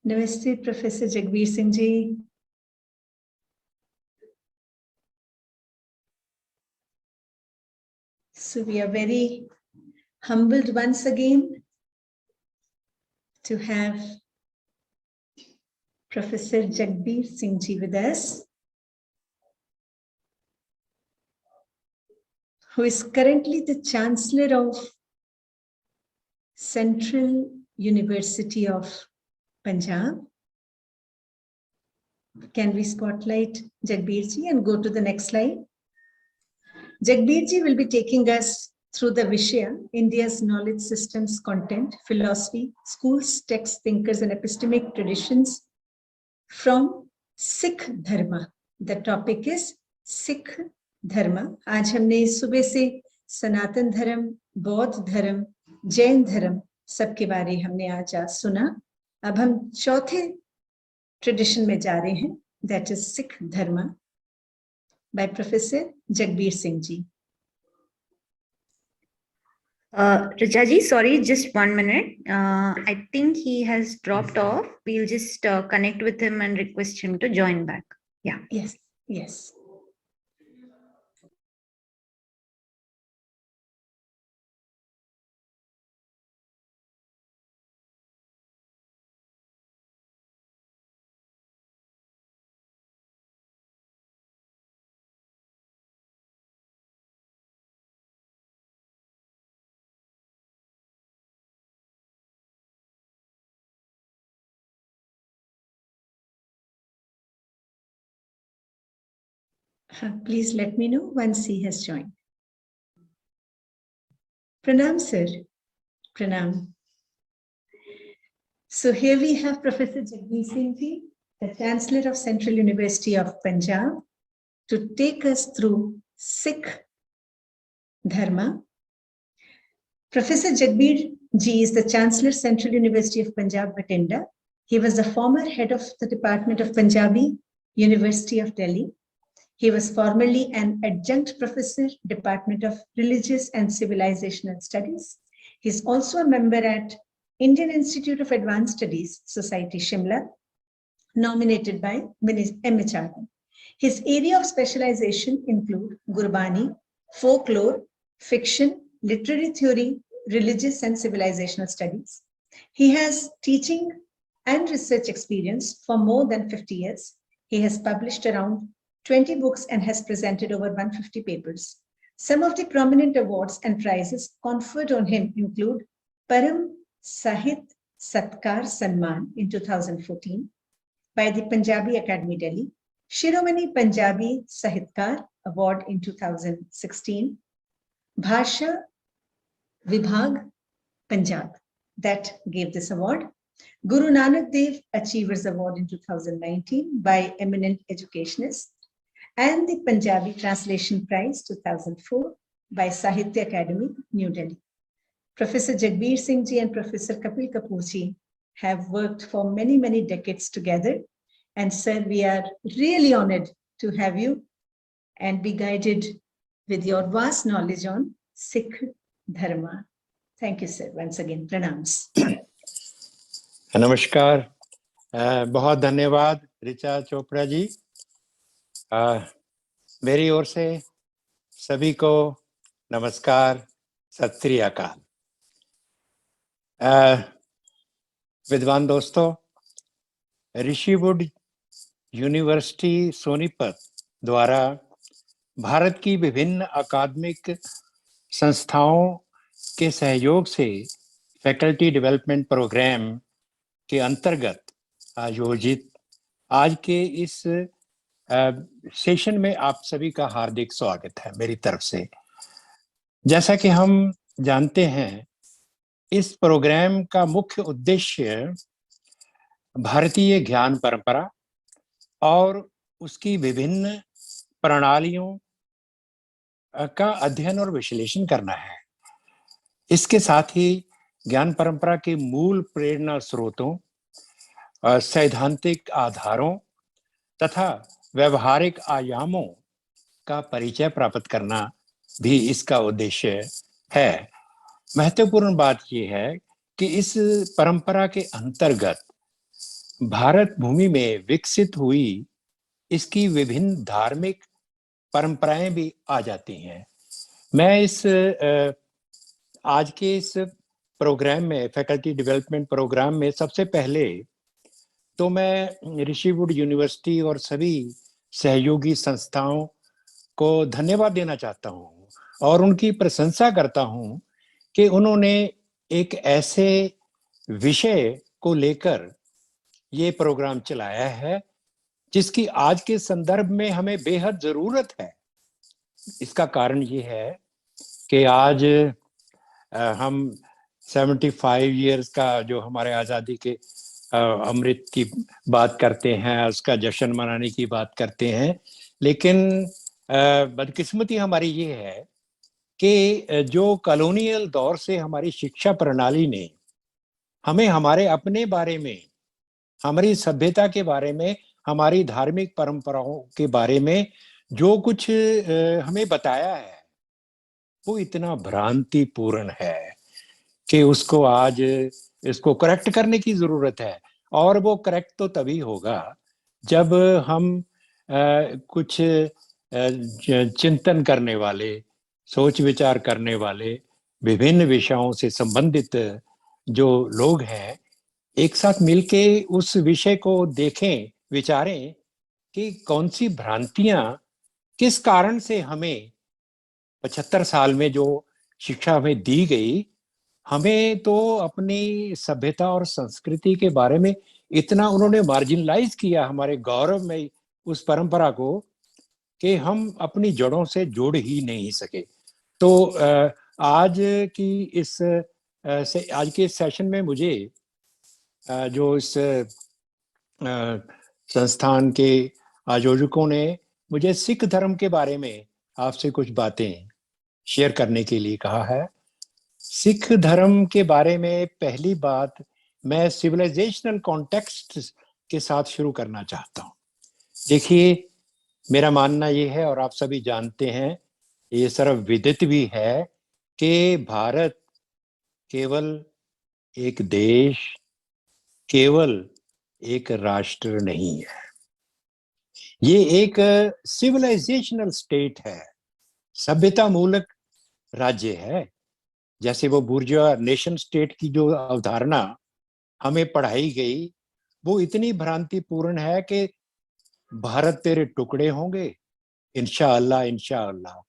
Namaste, Professor Jagbir Singh ji. So we are very humbled once again to have Professor Jagbir Singh ji with us, who is currently the Chancellor of Central University of Punjab. Can we spotlight Jagbir ji and go to the next slide? Jagbir ji will be taking us through the Vishaya, India's knowledge systems, content, philosophy, schools, texts, thinkers, and epistemic traditions from Sikh Dharma. The topic is Sikh Dharma. आज हमने सुबह से सनातन धर्म, बौद्ध धर्म, जैन धर्म सबके बारे हमने आज सुना. अब हम चौथे ट्रेडिशन में जा रहे हैं, that is Sikh Dharma by Professor Jagbir Singh ji. Richa ji, sorry, just 1 minute. I think he has dropped off. We'll just connect with him and request him to join back. Yeah. Yes, yes. Please let me know once he has joined. Pranam, sir. Pranam. So here we have Professor Jagbir Singh ji, the Chancellor of Central University of Punjab, to take us through Sikh Dharma. Professor Jagbir ji is the Chancellor, Central University of Punjab, Bathinda. He was the former head of the Department of Punjabi, University of Delhi. He was formerly an adjunct professor, Department of Religious and Civilizational Studies. He is also a member at Indian Institute of Advanced Studies, Society Shimla, nominated by MHRD. His area of specialization include Gurbani, folklore, fiction, literary theory, religious and civilizational studies. He has teaching and research experience for more than 50 years. He has published around 20 books and has presented over 150 papers. Some of the prominent awards and prizes conferred on him include Param Sahit Satkar Samman in 2014 by the Punjabi Academy Delhi, Shiromani Punjabi Sahitkar Award in 2016, Bhasha Vibhag Punjab, that gave this award, Guru Nanak Dev Achievers Award in 2019 by eminent educationists, and the Punjabi Translation Prize 2004 by Sahitya Academy, New Delhi. Professor Jagbir Singh ji and Professor Kapil Kapoor ji have worked for many, many decades together. And sir, we are really honored to have you and be guided with your vast knowledge on Sikh Dharma. Thank you, sir. Once again, pranams. नमस्कार, बहुत धन्यवाद ऋचा चोपड़ा जी. मेरी ओर से सभी को नमस्कार, सत श्री अकाल. विद्वान दोस्तों, ऋषिवुड यूनिवर्सिटी सोनीपत द्वारा भारत की विभिन्न अकादमिक संस्थाओं के सहयोग से फैकल्टी डेवलपमेंट प्रोग्राम के अंतर्गत आयोजित आज के इस सेशन में आप सभी का हार्दिक स्वागत है मेरी तरफ से. जैसा कि हम जानते हैं, इस प्रोग्राम का मुख्य उद्देश्य भारतीय ज्ञान परंपरा और उसकी विभिन्न प्रणालियों का अध्ययन और विश्लेषण करना है. इसके साथ ही ज्ञान परंपरा के मूल प्रेरणा स्रोतों, सैद्धांतिक आधारों तथा व्यवहारिक आयामों का परिचय प्राप्त करना भी इसका उद्देश्य है. महत्वपूर्ण बात यह है कि इस परंपरा के अंतर्गत भारत भूमि में विकसित हुई इसकी विभिन्न धार्मिक परंपराएं भी आ जाती हैं। मैं इस आज के इस प्रोग्राम में, फैकल्टी डेवलपमेंट प्रोग्राम में, सबसे पहले तो मैं ऋषिवुड यूनिवर्सिटी और सभी सहयोगी संस्थाओं को धन्यवाद देना चाहता हूँ और उनकी प्रशंसा करता हूँ कि उन्होंने एक ऐसे विषय को लेकर ये प्रोग्राम चलाया है जिसकी आज के संदर्भ में हमें बेहद जरूरत है। इसका कारण ये है कि आज हम 75 इयर्स का जो हमारे आज़ादी के अमृत की बात करते हैं, उसका जश्न मनाने की बात करते हैं, लेकिन बदकिस्मती हमारी ये है कि जो कॉलोनियल दौर से हमारी शिक्षा प्रणाली ने हमें हमारे अपने बारे में, हमारी सभ्यता के बारे में, हमारी धार्मिक परंपराओं के बारे में जो कुछ हमें बताया है वो इतना भ्रांतिपूर्ण है कि उसको आज इसको करेक्ट करने की जरूरत है। और वो करेक्ट तो तभी होगा जब हम कुछ चिंतन करने वाले, सोच विचार करने वाले, विभिन्न विषयों से संबंधित जो लोग हैं एक साथ मिलके उस विषय को देखें, विचारें कि कौन सी भ्रांतियां किस कारण से हमें 75 साल में जो शिक्षा हमें दी गई, हमें तो अपनी सभ्यता और संस्कृति के बारे में इतना उन्होंने मार्जिनलाइज किया, हमारे गौरव में उस परंपरा को, कि हम अपनी जड़ों से जुड़ ही नहीं सके। तो आज की इस आज के सेशन में मुझे जो इस संस्थान के आयोजकों ने मुझे सिख धर्म के बारे में आपसे कुछ बातें शेयर करने के लिए कहा है। सिख धर्म के बारे में पहली बात मैं सिविलाइजेशनल कॉन्टेक्स्ट के साथ शुरू करना चाहता हूँ। देखिए, मेरा मानना ये है और आप सभी जानते हैं, ये सर्वविदित भी है कि भारत केवल एक देश, केवल एक राष्ट्र नहीं है। ये एक सिविलाइजेशनल स्टेट है, सभ्यता मूलक राज्य है। जैसे वो बुर्जुआ नेशन स्टेट की जो अवधारणा हमें पढ़ाई गई वो इतनी भ्रांतिपूर्ण है कि भारत तेरे टुकड़े होंगे, इंशाअल्लाह इंशाअल्लाह।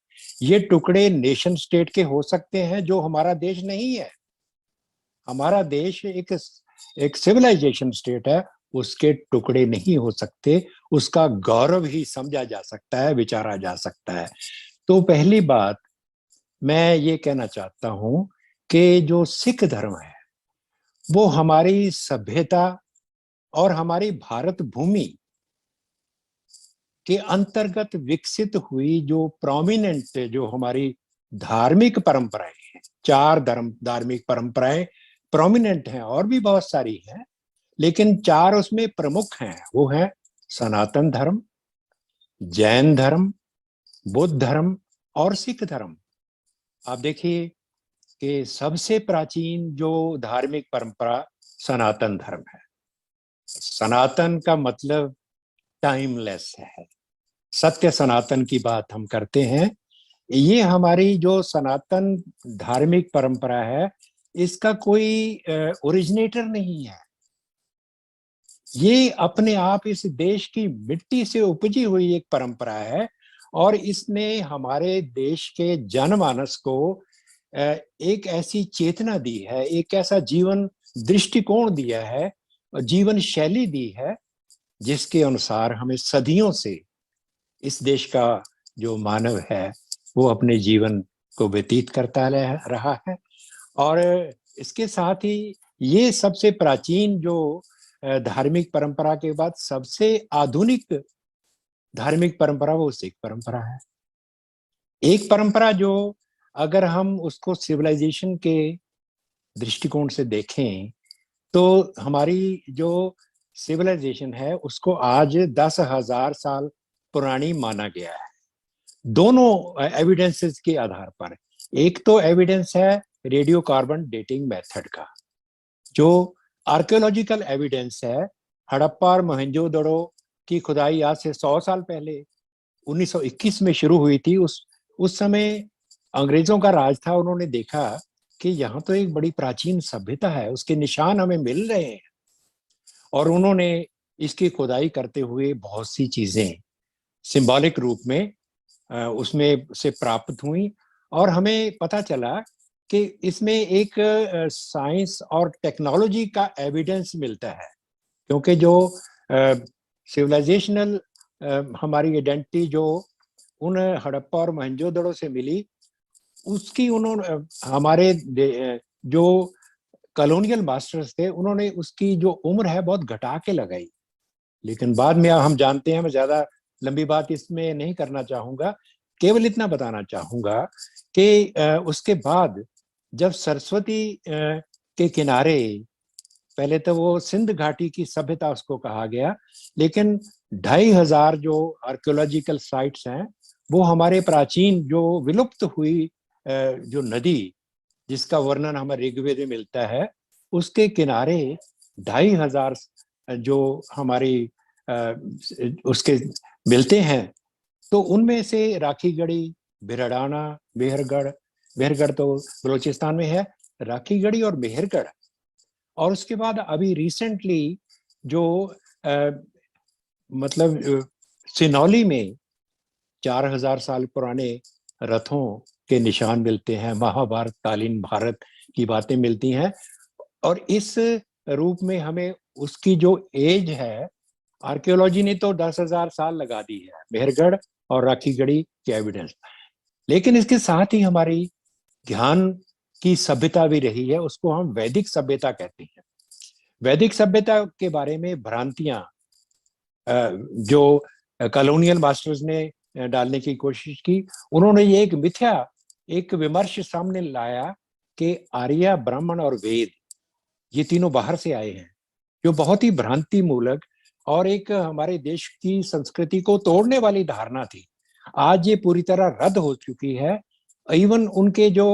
ये टुकड़े नेशन स्टेट के हो सकते हैं जो हमारा देश नहीं है। हमारा देश एक सिविलाइजेशन स्टेट है, उसके टुकड़े नहीं हो सकते, उसका गौरव ही समझा जा सकता है, विचारा जा सकता है। तो पहली बात मैं ये कहना चाहता हूं कि जो सिख धर्म है वो हमारी सभ्यता और हमारी भारत भूमि के अंतर्गत विकसित हुई जो प्रोमिनेंट जो हमारी धार्मिक परंपराएं हैं, 4 धार्मिक परंपराएं प्रोमिनेंट हैं, और भी बहुत सारी हैं, लेकिन 4 उसमें प्रमुख हैं। वो है सनातन धर्म, जैन धर्म, बौद्ध धर्म और सिख धर्म। आप देखिए कि सबसे प्राचीन जो धार्मिक परंपरा सनातन धर्म है। सनातन का मतलब टाइमलेस है, सत्य सनातन की बात हम करते हैं। ये हमारी जो सनातन धार्मिक परंपरा है इसका कोई ओरिजिनेटर नहीं है। ये अपने आप इस देश की मिट्टी से उपजी हुई एक परंपरा है और इसने हमारे देश के जनमानस को एक ऐसी चेतना दी है, एक ऐसा जीवन दृष्टिकोण दिया है, जीवन शैली दी है जिसके अनुसार हमें सदियों से इस देश का जो मानव है वो अपने जीवन को व्यतीत करता रहा है। और इसके साथ ही ये सबसे प्राचीन जो धार्मिक परंपरा के बाद सबसे आधुनिक धार्मिक परंपरा वो सिख परंपरा है। एक परंपरा जो अगर हम उसको सिविलाइजेशन के दृष्टिकोण से देखें तो हमारी जो सिविलाइजेशन है उसको आज 10,000 साल पुरानी माना गया है, दोनों एविडेंसेस के आधार पर। एक तो एविडेंस है रेडियो कार्बन डेटिंग मेथड का, जो आर्कियोलॉजिकल एविडेंस है हड़प्पा और मोहनजोदड़ो की खुदाई आज से 100 साल पहले 1921 में शुरू हुई थी। उस समय अंग्रेजों का राज था। उन्होंने देखा कि यहाँ तो एक बड़ी प्राचीन सभ्यता है, उसके निशान हमें मिल रहे हैं, और उन्होंने इसकी खुदाई करते हुए बहुत सी चीजें सिंबॉलिक रूप में उसमें से प्राप्त हुई, और हमें पता चला कि इसमें एक साइंस और टेक्नोलॉजी का एविडेंस मिलता है, क्योंकि जो सिविलाइजेशनल हमारी आइडेंटिटी जो उन हड़प्पा और मोहनजोदड़ो से मिली, उसकी उन्होंने हमारे जो कॉलोनियल मास्टर्स थे उन्होंने उसकी जो उम्र है बहुत घटा के लगाई। लेकिन बाद में हम जानते हैं, मैं ज्यादा लंबी बात इसमें नहीं करना चाहूंगा, केवल इतना बताना चाहूंगा कि उसके बाद जब सरस्वती के किनारे, पहले तो वो सिंध घाटी की सभ्यता उसको कहा गया, लेकिन 2500 जो आर्कियोलॉजिकल साइट्स हैं वो हमारे प्राचीन जो विलुप्त हुई जो नदी जिसका वर्णन हमें ऋग्वेद में मिलता है, उसके किनारे 2500 जो हमारी उसके मिलते हैं। तो उनमें से राखीगढ़ी, भिरडाना, मेहरगढ़, मेहरगढ़ तो बलूचिस्तान में है, राखीगढ़ी और मेहरगढ़, और उसके बाद अभी रिसेंटली जो मतलब सिनौली में 4000 साल पुराने रथों के निशान मिलते हैं, महाभारत कालीन भारत की बातें मिलती हैं, और इस रूप में हमें उसकी जो एज है, आर्कियोलॉजी ने तो 10,000 साल लगा दी है मेहरगढ़ और राखीगढ़ी के एविडेंस। लेकिन इसके साथ ही हमारी ज्ञान की सभ्यता भी रही है, उसको हम वैदिक सभ्यता कहते हैं। वैदिक सभ्यता के बारे में भ्रांतियां जो कॉलोनियल मास्टर्स ने डालने की कोशिश की, उन्होंने ये एक मिथ्या एक विमर्श सामने लाया कि आर्य, ब्राह्मण और वेद ये तीनों बाहर से आए हैं, जो बहुत ही भ्रांति मूलक और एक हमारे देश की संस्कृति को तोड़ने वाली धारणा थी। आज ये पूरी तरह रद्द हो चुकी है। इवन उनके जो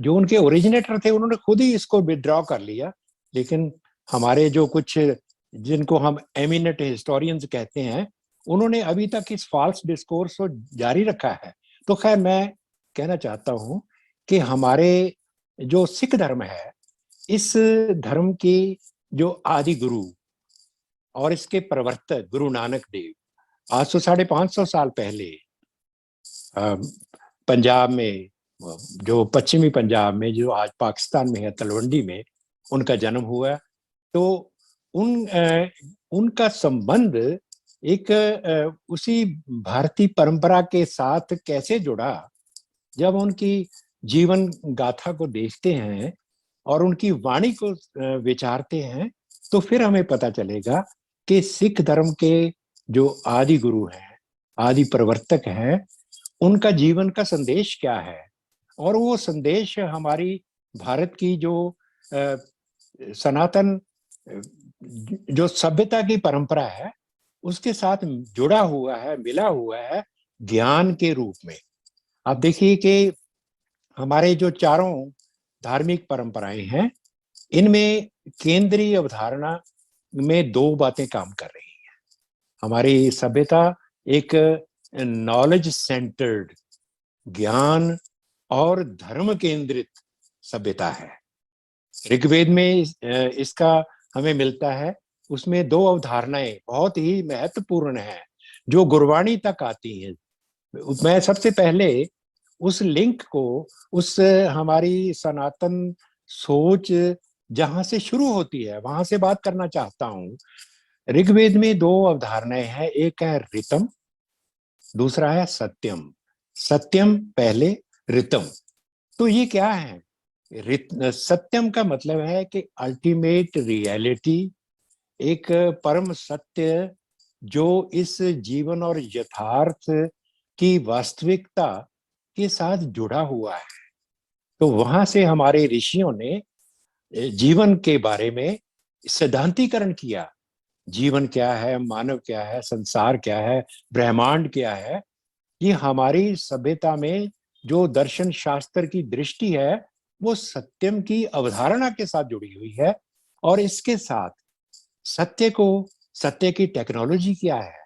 उनके ओरिजिनेटर थे उन्होंने खुद ही इसको विड्रॉ कर लिया, लेकिन हमारे जो कुछ जिनको हम एमिनेंट हिस्टोरियंस कहते हैं, उन्होंने अभी तक इस फॉल्स डिस्कोर्स को जारी रखा है। तो खैर मैं कहना चाहता हूं कि हमारे जो सिख धर्म है, इस धर्म की जो आदि गुरु और इसके प्रवर्तक गुरु नानक देव आज से 550 साल पहले पंजाब में, जो पश्चिमी पंजाब में जो आज पाकिस्तान में है, तलवंडी में उनका जन्म हुआ। तो उनका संबंध एक उसी भारतीय परंपरा के साथ कैसे जुड़ा, जब उनकी जीवन गाथा को देखते हैं और उनकी वाणी को विचारते हैं, तो फिर हमें पता चलेगा कि सिख धर्म के जो आदि गुरु हैं, आदि प्रवर्तक हैं, उनका जीवन का संदेश क्या है, और वो संदेश हमारी भारत की जो सनातन जो सभ्यता की परंपरा है उसके साथ जुड़ा हुआ है, मिला हुआ है ज्ञान के रूप में। आप देखिए कि हमारे जो चारों धार्मिक परंपराएं हैं, इनमें केंद्रीय अवधारणा में दो बातें काम कर रही हैं। हमारी सभ्यता एक नॉलेज सेंटर्ड, ज्ञान और धर्म केंद्रित सभ्यता है। ऋग्वेद में इसका हमें मिलता है। उसमें दो अवधारणाएं बहुत ही महत्वपूर्ण हैं जो गुरबाणी तक आती हैं। मैं सबसे पहले उस लिंक को, उस हमारी सनातन सोच जहां से शुरू होती है वहां से बात करना चाहता हूं। ऋग्वेद में दो अवधारणाएं हैं, एक है ऋतम, दूसरा है सत्यम। सत्यम पहले, ऋतम। तो ये क्या है? सत्यम का मतलब है कि अल्टीमेट रियलिटी, एक परम सत्य जो इस जीवन और यथार्थ की वास्तविकता के साथ जुड़ा हुआ है। तो वहां से हमारे ऋषियों ने जीवन के बारे में सिद्धांतीकरण किया। जीवन क्या है, मानव क्या है, संसार क्या है, ब्रह्मांड क्या है। ये हमारी सभ्यता में जो दर्शन शास्त्र की दृष्टि है वो सत्यम की अवधारणा के साथ जुड़ी हुई है। और इसके साथ सत्य की टेक्नोलॉजी क्या है?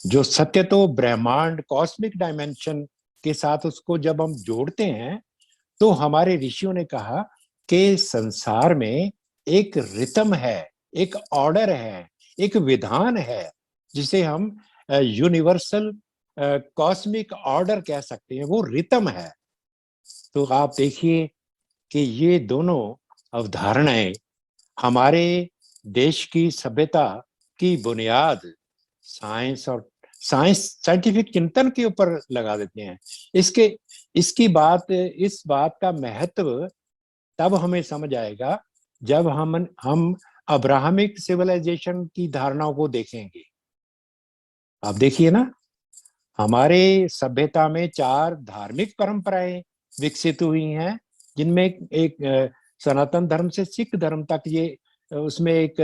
जो सत्य तो ब्रह्मांड कॉस्मिक डायमेंशन के साथ उसको जब हम जोड़ते हैं तो हमारे ऋषियों ने कहा कि संसार में एक रितम है, एक ऑर्डर है, एक विधान है, जिसे हम यूनिवर्सल कॉस्मिक ऑर्डर कह सकते हैं, वो रितम है। तो आप देखिए कि ये दोनों अवधारणाएं हमारे देश की सभ्यता की बुनियाद साइंटिफिक चिंतन के ऊपर लगा देते हैं। इसके इस बात का महत्व तब हमें समझ आएगा जब हम अब्राहमिक सिविलाइजेशन की धारणाओं को देखेंगे। आप देखिए ना, हमारे सभ्यता में 4 धार्मिक परंपराएं विकसित हुई हैं, जिनमें एक सनातन धर्म से सिख धर्म तक ये उसमें एक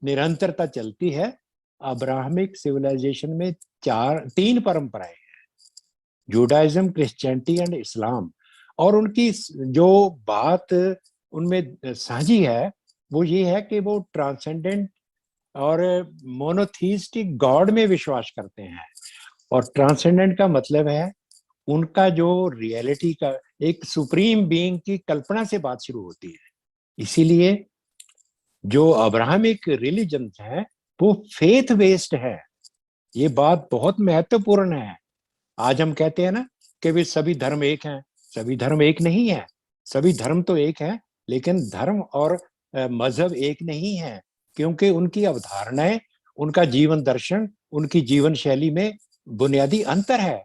निरंतरता चलती है। अब्राहमिक सिविलाइजेशन में 3 परंपराएं हैं, जुडाइज्म, क्रिश्चियनिटी एंड इस्लाम। और उनकी जो बात उनमें साझी है वो ये है कि वो ट्रांसेंडेंट और मोनोथीस्टिक गॉड में विश्वास करते हैं। और ट्रांसेंडेंट का मतलब है उनका जो रियलिटी का एक सुप्रीम बीइंग की कल्पना से बात शुरू होती है। इसीलिए जो अब्राहमिक रिलीजन है वो फेथ बेस्ड है। ये बात बहुत महत्वपूर्ण है। आज हम कहते हैं ना कि वे सभी धर्म एक हैं। सभी धर्म एक नहीं है। सभी धर्म तो एक है, लेकिन धर्म और मजहब एक नहीं है, क्योंकि उनकी अवधारणाएं, उनका जीवन दर्शन, उनकी जीवन शैली में बुनियादी अंतर है।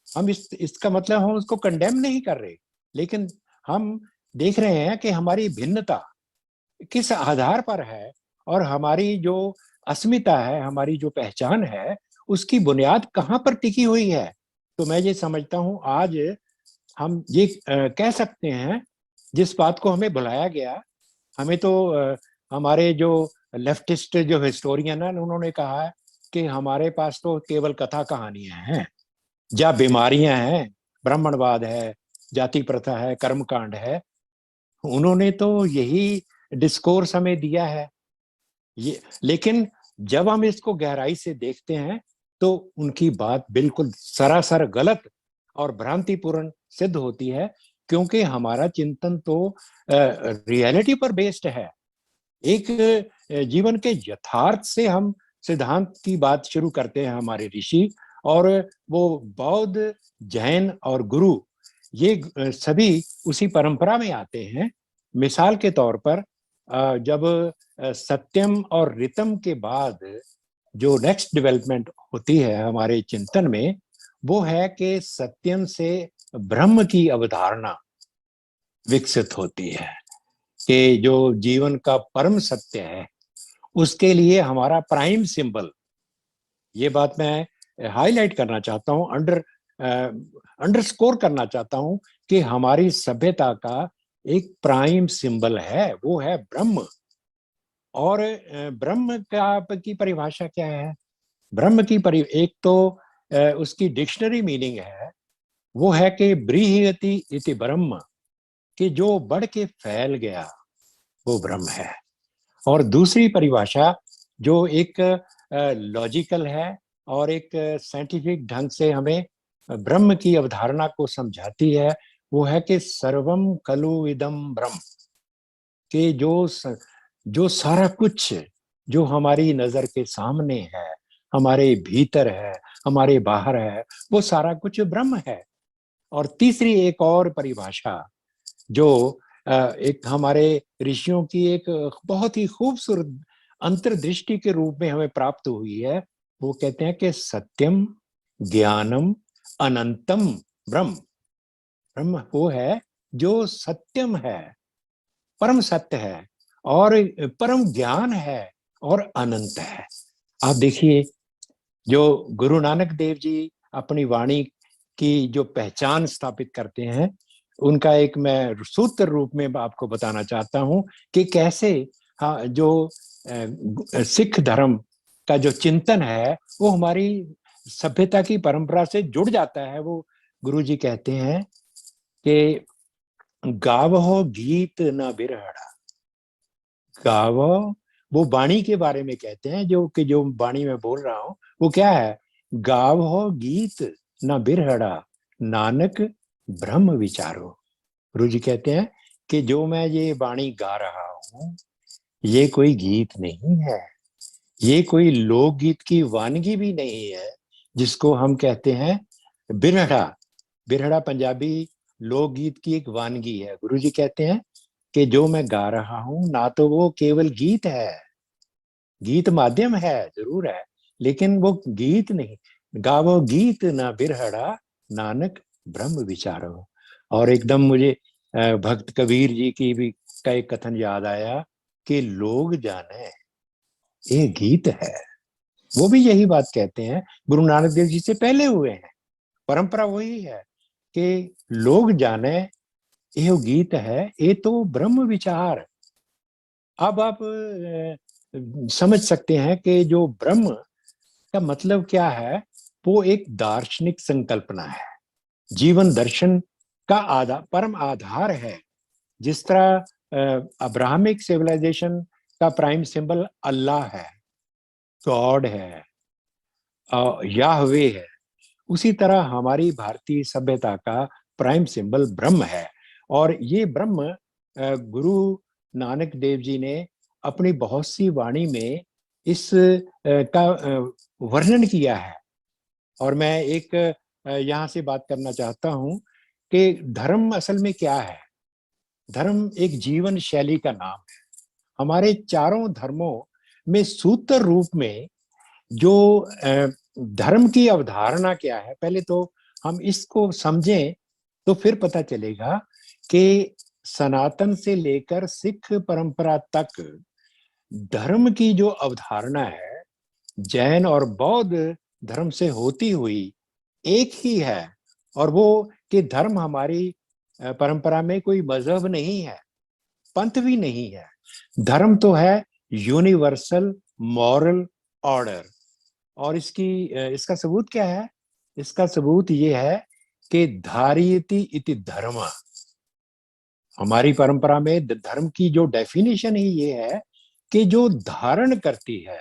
हम इसका मतलब हम उसको कंडेम नहीं कर रहे, लेकिन हम देख रहे हैं कि हमारी भिन्नता किस आधार पर है और हमारी जो अस्मिता है, हमारी जो पहचान है, उसकी बुनियाद कहाँ पर टिकी हुई है। तो मैं ये समझता हूँ आज हम ये कह सकते हैं, जिस बात को हमें बुलाया गया, हमें तो हमारे जो लेफ्टिस्ट जो हिस्टोरियन है उन्होंने कहा है कि हमारे पास तो केवल कथा कहानियां हैं, या बीमारियां हैं, ब्राह्मणवाद है, जाति प्रथा है, कर्मकांड है। उन्होंने तो यही डिस्कोर्स हमें दिया है। ये लेकिन जब हम इसको गहराई से देखते हैं तो उनकी बात बिल्कुल सरासर गलत और भ्रांतिपूर्ण सिद्ध होती है, क्योंकि हमारा चिंतन तो रियलिटी पर बेस्ड है। एक जीवन के यथार्थ से हम सिद्धांत की बात शुरू करते हैं हमारे ऋषि, और वो बौद्ध, जैन और गुरु ये सभी उसी परंपरा में आते हैं। मिसाल के तौर पर जब सत्यम और रितम के बाद जो नेक्स्ट डेवलपमेंट होती है हमारे चिंतन में, वो है कि सत्यम से ब्रह्म की अवधारणा विकसित होती है कि जो जीवन का परम सत्य है, उसके लिए हमारा प्राइम सिंबल, ये बात मैं हाईलाइट करना चाहता हूँ, अंडरस्कोर करना चाहता हूँ कि हमारी सभ्यता का एक प्राइम सिंबल है, वो है ब्रह्म। और ब्रह्म की परिभाषा क्या है? ब्रह्म की एक तो उसकी डिक्शनरी मीनिंग है, वो है कि ब्रीहियति इति ब्रह्म, कि जो बढ़ के फैल गया वो ब्रह्म है। और दूसरी परिभाषा जो एक लॉजिकल है और एक साइंटिफिक ढंग से हमें ब्रह्म की अवधारणा को समझाती है, वो है कि सर्वम खलु इदम ब्रह्म, कि जो सारा कुछ जो हमारी नजर के सामने है, हमारे भीतर है, हमारे बाहर है, वो सारा कुछ ब्रह्म है। और तीसरी एक और परिभाषा जो एक हमारे ऋषियों की एक बहुत ही खूबसूरत अंतर्दृष्टि के रूप में हमें प्राप्त हुई है, वो कहते हैं कि सत्यम ज्ञानम अनंतम ब्रह्म। ब्रह्म वो है जो सत्यम है, परम सत्य है, और परम ज्ञान है और अनंत है। आप देखिए, जो गुरु नानक देव जी अपनी वाणी की जो पहचान स्थापित करते हैं, उनका एक मैं सूत्र रूप में आपको बताना चाहता हूं कि कैसे हाँ, जो सिख धर्म का जो चिंतन है वो हमारी सभ्यता की परंपरा से जुड़ जाता है। वो गुरु जी कहते हैं कि गावहो गीत न बिरहड़ा, गावो वो वाणी के बारे में कहते हैं, जो वाणी मैं बोल रहा हूँ वो क्या है, गाव हो गीत न बिरहड़ा, नानक ब्रह्म विचारो। गुरु जी कहते हैं कि जो मैं ये वाणी गा रहा हूँ, ये कोई गीत नहीं है, ये कोई लोकगीत की वानगी भी नहीं है जिसको हम कहते हैं बिरहड़ा। बिरहड़ा पंजाबी लोकगीत की एक वानगी है। गुरुजी कहते हैं कि जो मैं गा रहा हूं ना तो वो केवल गीत है, गीत माध्यम है जरूर है, लेकिन वो गीत नहीं। गावो गीत ना बिरहड़ा, नानक ब्रह्म विचारो। और एकदम मुझे भक्त कबीर जी की भी का एक कथन याद आया कि लोग जाने ये गीत है। वो भी यही बात कहते हैं, गुरु नानक देव जी से पहले हुए हैं, परंपरा वही है कि लोग जाने ये गीत है, ये तो ब्रह्म विचार। अब आप समझ सकते हैं कि जो ब्रह्म का मतलब क्या है, वो एक दार्शनिक संकल्पना है, जीवन दर्शन का परम आधार है। जिस तरह अब्राहमिक सिविलाइजेशन का प्राइम सिंबल अल्लाह है, गॉड है, याहवे है, उसी तरह हमारी भारतीय सभ्यता का प्राइम सिंबल ब्रह्म है। और ये ब्रह्म गुरु नानक देव जी ने अपनी बहुत सी वाणी में इस का वर्णन किया है। और मैं एक यहाँ से बात करना चाहता हूँ कि धर्म असल में क्या है। धर्म एक जीवन शैली का नाम है। हमारे चारों धर्मों में सूत्र रूप में जो धर्म की अवधारणा क्या है, पहले तो हम इसको समझें तो फिर पता चलेगा कि सनातन से लेकर सिख परंपरा तक धर्म की जो अवधारणा है, जैन और बौद्ध धर्म से होती हुई एक ही है। और वो कि धर्म हमारी परंपरा में कोई मजहब नहीं है, पंथ भी नहीं है। धर्म तो है यूनिवर्सल मॉरल ऑर्डर। और इसका सबूत क्या है? इसका सबूत ये है कि धारयति इति धर्म। हमारी परंपरा में धर्म की जो डेफिनेशन ही ये है कि जो धारण करती है,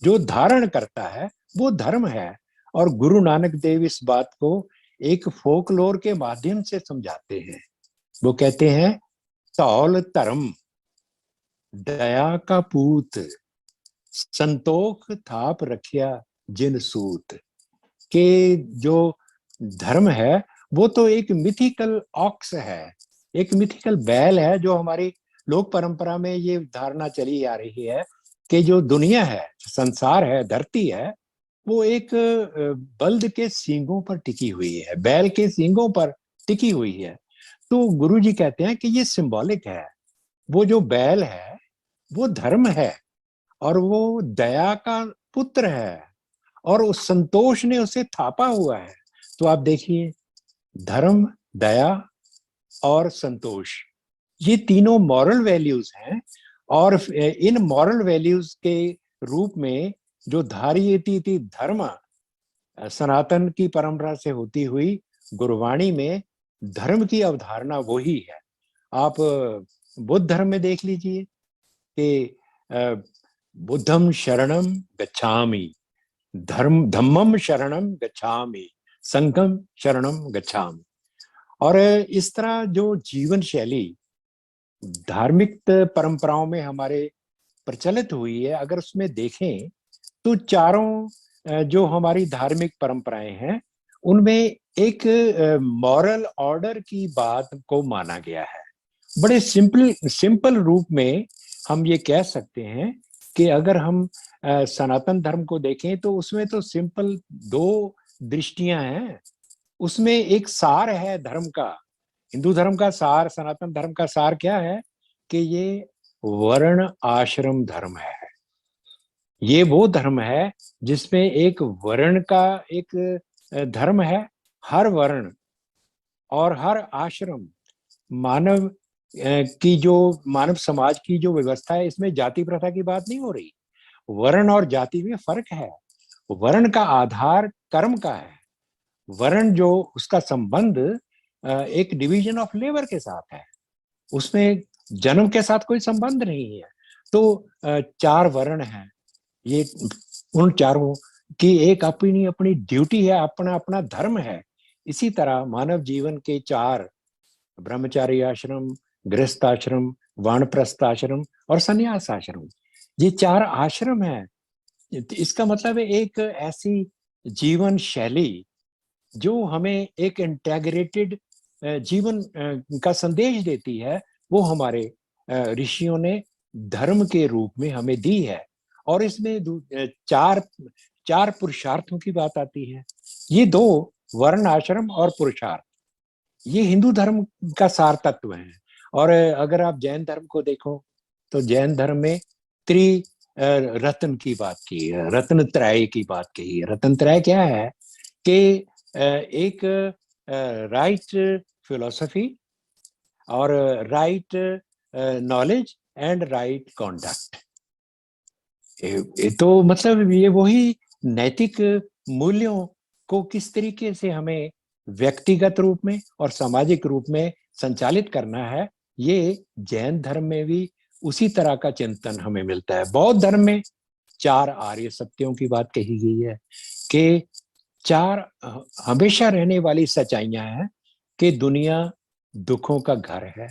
जो धारण करता है वो धर्म है। और गुरु नानक देव इस बात को एक फोकलोर के माध्यम से समझाते हैं। वो कहते हैं, तौल धर्म दया का पूत, संतोख थाप रखिया जिन सूत। के जो धर्म है वो तो एक मिथिकल ऑक्स है, एक मिथिकल बैल है। जो हमारी लोक परंपरा में ये धारणा चली आ रही है कि जो दुनिया है, संसार है, धरती है, वो एक बल्द के सींगों पर टिकी हुई है, बैल के सींगों पर टिकी हुई है। तो गुरु जी कहते हैं कि ये सिंबॉलिक है। वो जो बैल है वो धर्म है, और वो दया का पुत्र है, और उस संतोष ने उसे थापा हुआ है। तो आप देखिए, धर्म, दया और संतोष, ये तीनों मॉरल वैल्यूज हैं। और इन मॉरल वैल्यूज के रूप में जो धारयति धर्म सनातन की परंपरा से होती हुई गुरबाणी में धर्म की अवधारणा वही है। आप बुद्ध धर्म में देख लीजिए कि बुद्धम शरणम गच्छामि, धम्मम शरणम गच्छामि, संघम शरणम गच्छामि। और इस तरह जो जीवन शैली धार्मिक परंपराओं में हमारे प्रचलित हुई है, अगर उसमें देखें तो चारों जो हमारी धार्मिक परंपराएं हैं उनमें एक मॉरल ऑर्डर की बात को माना गया है। बड़े सिंपल रूप में हम ये कह सकते हैं कि अगर हम सनातन धर्म को देखें तो उसमें तो सिंपल दो दृष्टियां हैं। उसमें एक सार है धर्म का। हिंदू धर्म का सार, सनातन धर्म का सार क्या है कि ये वर्ण आश्रम धर्म है। ये वो धर्म है जिसमें एक वर्ण का एक धर्म है। हर वर्ण और हर आश्रम, मानव की जो मानव समाज की जो व्यवस्था है, इसमें जाति प्रथा की बात नहीं हो रही। वर्ण और जाति में फर्क है। वर्ण का आधार कर्म का है। वर्ण जो उसका संबंध एक डिवीजन ऑफ लेबर के साथ है, उसमें जन्म के साथ कोई संबंध नहीं है। तो चार वर्ण हैं, ये उन चारों की एक अपनी अपनी ड्यूटी है, अपना अपना धर्म है। इसी तरह मानव जीवन के चार, ब्रह्मचारी आश्रम, गृहस्थ आश्रम, वानप्रस्थ आश्रम और संन्यास आश्रम, ये चार आश्रम हैं। इसका मतलब है एक ऐसी जीवन शैली जो हमें एक इंटेग्रेटेड जीवन का संदेश देती है, वो हमारे ऋषियों ने धर्म के रूप में हमें दी है। और इसमें चार चार पुरुषार्थों की बात आती है। ये दो, वर्ण आश्रम और पुरुषार्थ, ये हिंदू धर्म का सार तत्व है। और अगर आप जैन धर्म को देखो तो जैन धर्म में त्रि रत्न की बात की है, रत्न त्रय की बात कही है। रत्न त्रय क्या है कि एक राइट फिलोसफी और right knowledge and right conduct. तो मतलब ये वही नैतिक मूल्यों को किस तरीके से हमें व्यक्तिगत रूप में और सामाजिक रूप में संचालित करना है, ये जैन धर्म में भी उसी तरह का चिंतन हमें मिलता है। बौद्ध धर्म में चार आर्य सत्यों की बात कही गई है कि चार हमेशा रहने वाली सच्चाइयां हैं कि दुनिया दुखों का घर है,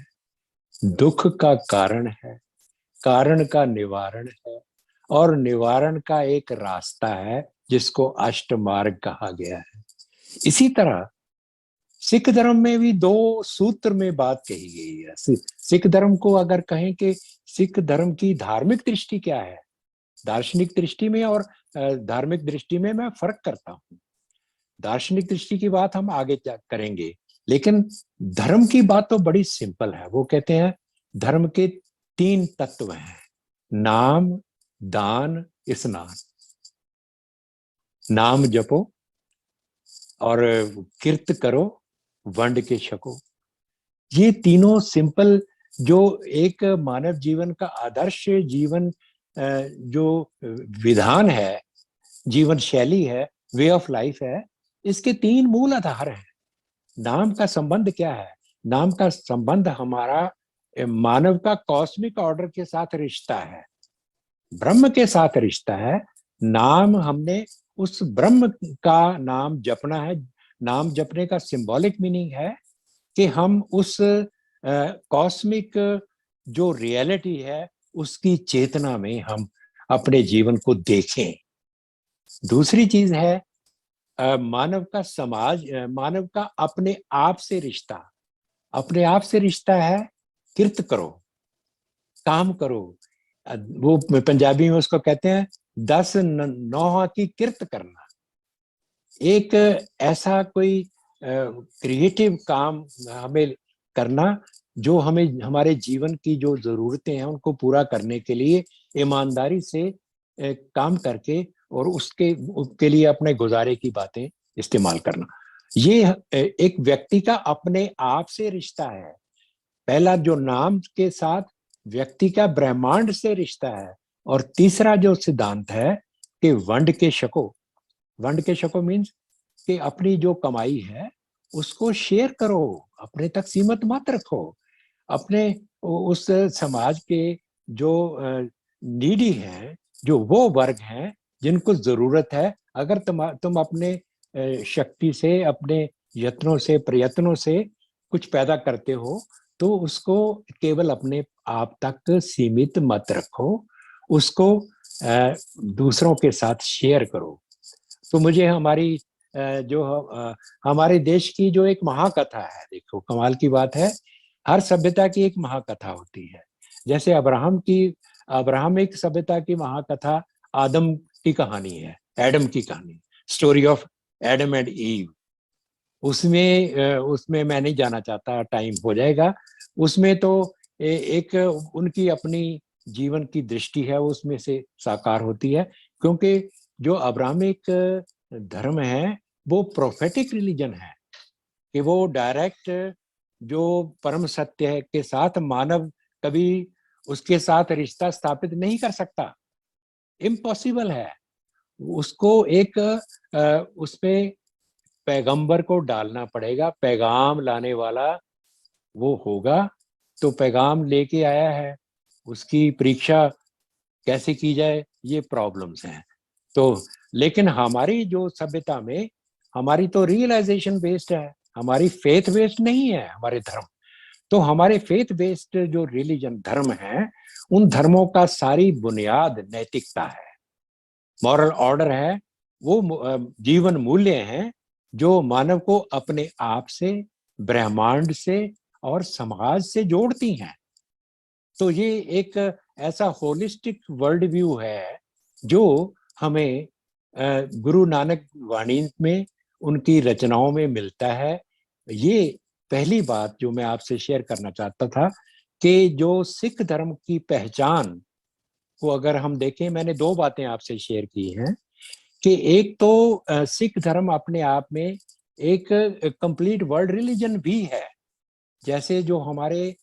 दुख का कारण है, कारण का निवारण है और निवारण का एक रास्ता है जिसको अष्टमार्ग कहा गया है। इसी तरह सिख धर्म में भी दो सूत्र में बात कही गई है। सिख धर्म को अगर कहें कि सिख धर्म की धार्मिक दृष्टि क्या है, दार्शनिक दृष्टि में और धार्मिक दृष्टि में मैं फर्क करता हूं। दार्शनिक दृष्टि की बात हम आगे करेंगे, लेकिन धर्म की बात तो बड़ी सिंपल है। वो कहते हैं धर्म के तीन तत्व हैं, नाम, दान, स्नान। नाम जपो और किर्त करो, वंड के छको। ये तीनों सिंपल जो एक मानव जीवन का आदर्श जीवन जो विधान है, जीवन शैली है, वे ऑफ लाइफ है, इसके तीन मूल आधार हैं। नाम का संबंध क्या है? नाम का संबंध हमारा मानव का कॉस्मिक ऑर्डर के साथ रिश्ता है, ब्रह्म के साथ रिश्ता है। नाम, हमने उस ब्रह्म का नाम जपना है। नाम जपने का सिंबॉलिक मीनिंग है कि हम उस कॉस्मिक जो रियलिटी है उसकी चेतना में हम अपने जीवन को देखें। दूसरी चीज है मानव का समाज, मानव का अपने आप से रिश्ता। अपने आप से रिश्ता है किर्त करो, काम करो। वो पंजाबी में उसको कहते हैं 10 नौहा की किर्त करना। एक ऐसा कोई क्रिएटिव काम हमें करना जो हमें हमारे जीवन की जो जरूरतें हैं उनको पूरा करने के लिए ईमानदारी से काम करके और उसके लिए अपने गुजारे की बातें इस्तेमाल करना। ये एक व्यक्ति का अपने आप से रिश्ता है। पहला जो नाम के साथ व्यक्ति का ब्रह्मांड से रिश्ता है। और तीसरा जो सिद्धांत है कि वंड के शको। वंड के शको मीन्स कि अपनी जो कमाई है उसको शेयर करो, अपने तक सीमित मत रखो। अपने उस समाज के जो नीडी हैं, जो वो वर्ग हैं जिनको जरूरत है, अगर तुम अपने शक्ति से, अपने यत्नों से, प्रयत्नों से कुछ पैदा करते हो तो उसको केवल अपने आप तक सीमित मत रखो, उसको दूसरों के साथ शेयर करो। तो मुझे हमारी जो हमारे देश की जो एक महाकथा है, देखो कमाल की बात है, हर सभ्यता की एक महाकथा होती है। जैसे अब्राहमिक सभ्यता की महाकथा आदम की कहानी है, एडम की कहानी, story of Adam and ewe. उसमें मैं नहीं जाना चाहता, टाइम हो जाएगा। उसमें तो एक उनकी अपनी जीवन की दृष्टि है, उसमें से साकार होती है। क्योंकि जो अब्राहमिक धर्म है वो प्रोफेटिक रिलीजन है कि वो डायरेक्ट जो परम सत्य है के साथ मानव कभी उसके साथ रिश्ता स्थापित नहीं कर सकता, इम्पॉसिबल है। उसको एक उसमें पैगंबर को डालना पड़ेगा, पैगाम लाने वाला वो होगा। तो पैगाम लेके आया है, उसकी परीक्षा कैसे की जाए, ये प्रॉब्लम्स हैं। तो लेकिन हमारी जो सभ्यता में हमारी तो रियलाइजेशन बेस्ड है, हमारी फेथ बेस्ड नहीं है हमारे धर्म। तो हमारे फेथ बेस्ड जो रिलीजन धर्म है, उन धर्मों का सारी बुनियाद नैतिकता है, मॉरल ऑर्डर है, वो जीवन मूल्य हैं जो मानव को अपने आप से, ब्रह्मांड से और समाज से जोड़ती हैं। तो ये एक ऐसा होलिस्टिक वर्ल्ड व्यू है जो हमें गुरु नानक वाणी में, उनकी रचनाओं में मिलता है। ये पहली बात जो मैं आपसे शेयर करना चाहता था कि जो सिख धर्म की पहचान को अगर हम देखें, मैंने दो बातें आपसे शेयर की हैं कि एक तो सिख धर्म अपने आप में एक कंप्लीट वर्ल्ड रिलीजन भी है। जैसे जो हमारे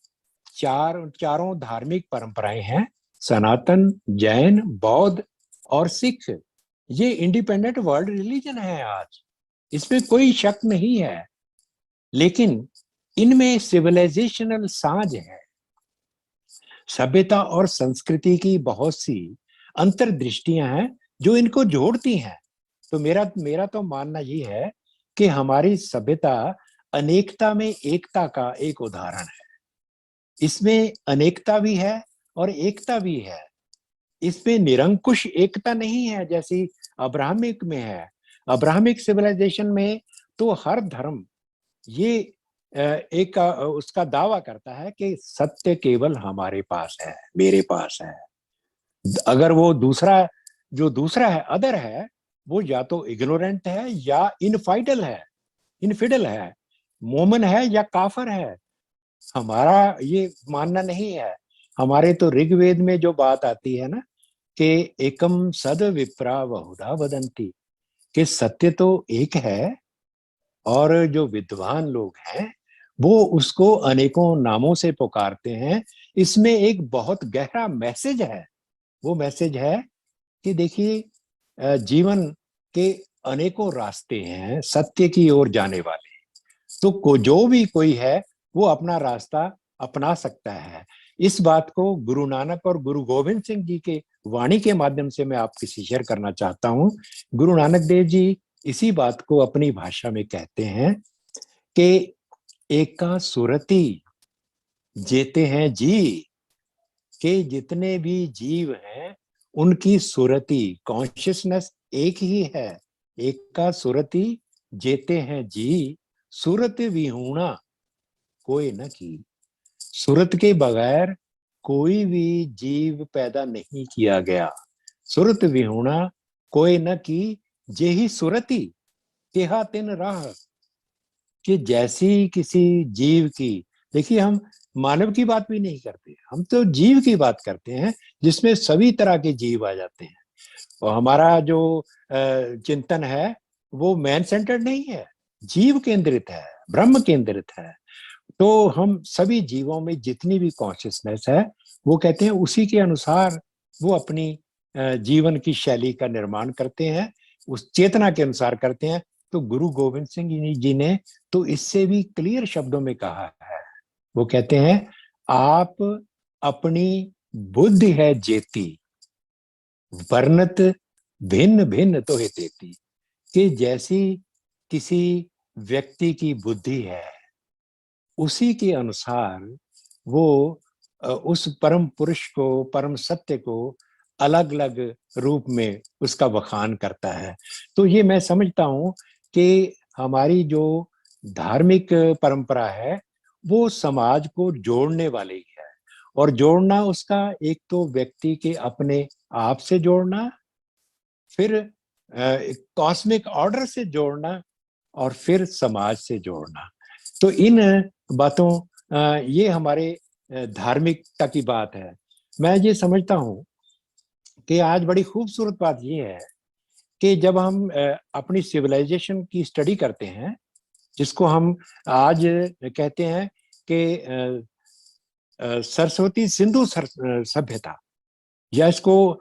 चारों धार्मिक परंपराएं हैं, सनातन, जैन, बौद्ध और सिख, ये इंडिपेंडेंट वर्ल्ड रिलीजन है आज, इसमें कोई शक नहीं है। लेकिन इनमें सिविलाइजेशनल साझ है, सभ्यता और संस्कृति की बहुत सी अंतर्दृष्टियां हैं जो इनको जोड़ती हैं। तो मेरा तो मानना ये है कि हमारी सभ्यता अनेकता में एकता का एक उदाहरण है। इसमें अनेकता भी है और एकता भी है। इसमें निरंकुश एकता नहीं है जैसी अब्राहमिक में है। अब्राहमिक सिविलाइजेशन में तो हर धर्म ये एक उसका दावा करता है कि सत्य केवल हमारे पास है, मेरे पास है। अगर वो दूसरा है, अदर है, वो या तो इग्नोरेंट है या इनफिडल है, मोमन है या काफर है। हमारा ये मानना नहीं है। हमारे तो ऋग्वेद में जो बात आती है ना कि एकम सद विप्रा बहुधा वदंती, कि सत्य तो एक है और जो विद्वान लोग हैं वो उसको अनेकों नामों से पुकारते हैं। इसमें एक बहुत गहरा मैसेज है। वो मैसेज है कि देखिए, जीवन के अनेकों रास्ते हैं सत्य की ओर जाने वाले। तो जो भी कोई है वो अपना रास्ता अपना सकता है। इस बात को गुरु नानक और गुरु गोविंद सिंह जी के वाणी के माध्यम से मैं आपके साथ शेयर करना चाहता हूँ। गुरु नानक देव जी इसी बात को अपनी भाषा में कहते हैं कि एका सुरति जेते हैं जी, के जितने भी जीव हैं उनकी सुरति, कॉन्शियसनेस एक ही है। एका सुरति जेते हैं जी, सुरत विहूणा कोई न की। सुरत के बगैर कोई भी जीव पैदा नहीं किया गया। सुरत विहूणा कोई न की, जेही सुरति तेहा तिन राह, कि जैसी किसी जीव की, देखिए हम मानव की बात भी नहीं करते, हम तो जीव की बात करते हैं जिसमें सभी तरह के जीव आ जाते हैं। और हमारा जो चिंतन है वो मैन सेंटर्ड नहीं है, जीव केंद्रित है, ब्रह्म केंद्रित है। तो हम सभी जीवों में जितनी भी कॉन्शियसनेस है वो कहते हैं उसी के अनुसार वो अपनी जीवन की शैली का निर्माण करते हैं, उस चेतना के अनुसार करते हैं। तो गुरु गोविंद सिंह जी ने तो इससे भी क्लियर शब्दों में कहा है। वो कहते हैं आप अपनी बुद्धि है जेती, वर्णत भिन्न भिन्न तो है तेती, कि जैसी किसी व्यक्ति की बुद्धि है उसी के अनुसार वो उस परम पुरुष को, परम सत्य को अलग अलग रूप में उसका बखान करता है। तो ये मैं समझता हूँ कि हमारी जो धार्मिक परंपरा है वो समाज को जोड़ने वाली है। और जोड़ना उसका एक तो व्यक्ति के अपने आप से जोड़ना, फिर कॉस्मिक ऑर्डर से जोड़ना, और फिर समाज से जोड़ना। तो इन बातों ये हमारे धार्मिकता की बात है। मैं ये समझता हूँ कि आज बड़ी खूबसूरत बात ये है कि जब हम अपनी सिविलाइजेशन की स्टडी करते हैं, जिसको हम आज कहते हैं कि सरस्वती सिंधु सभ्यता, या इसको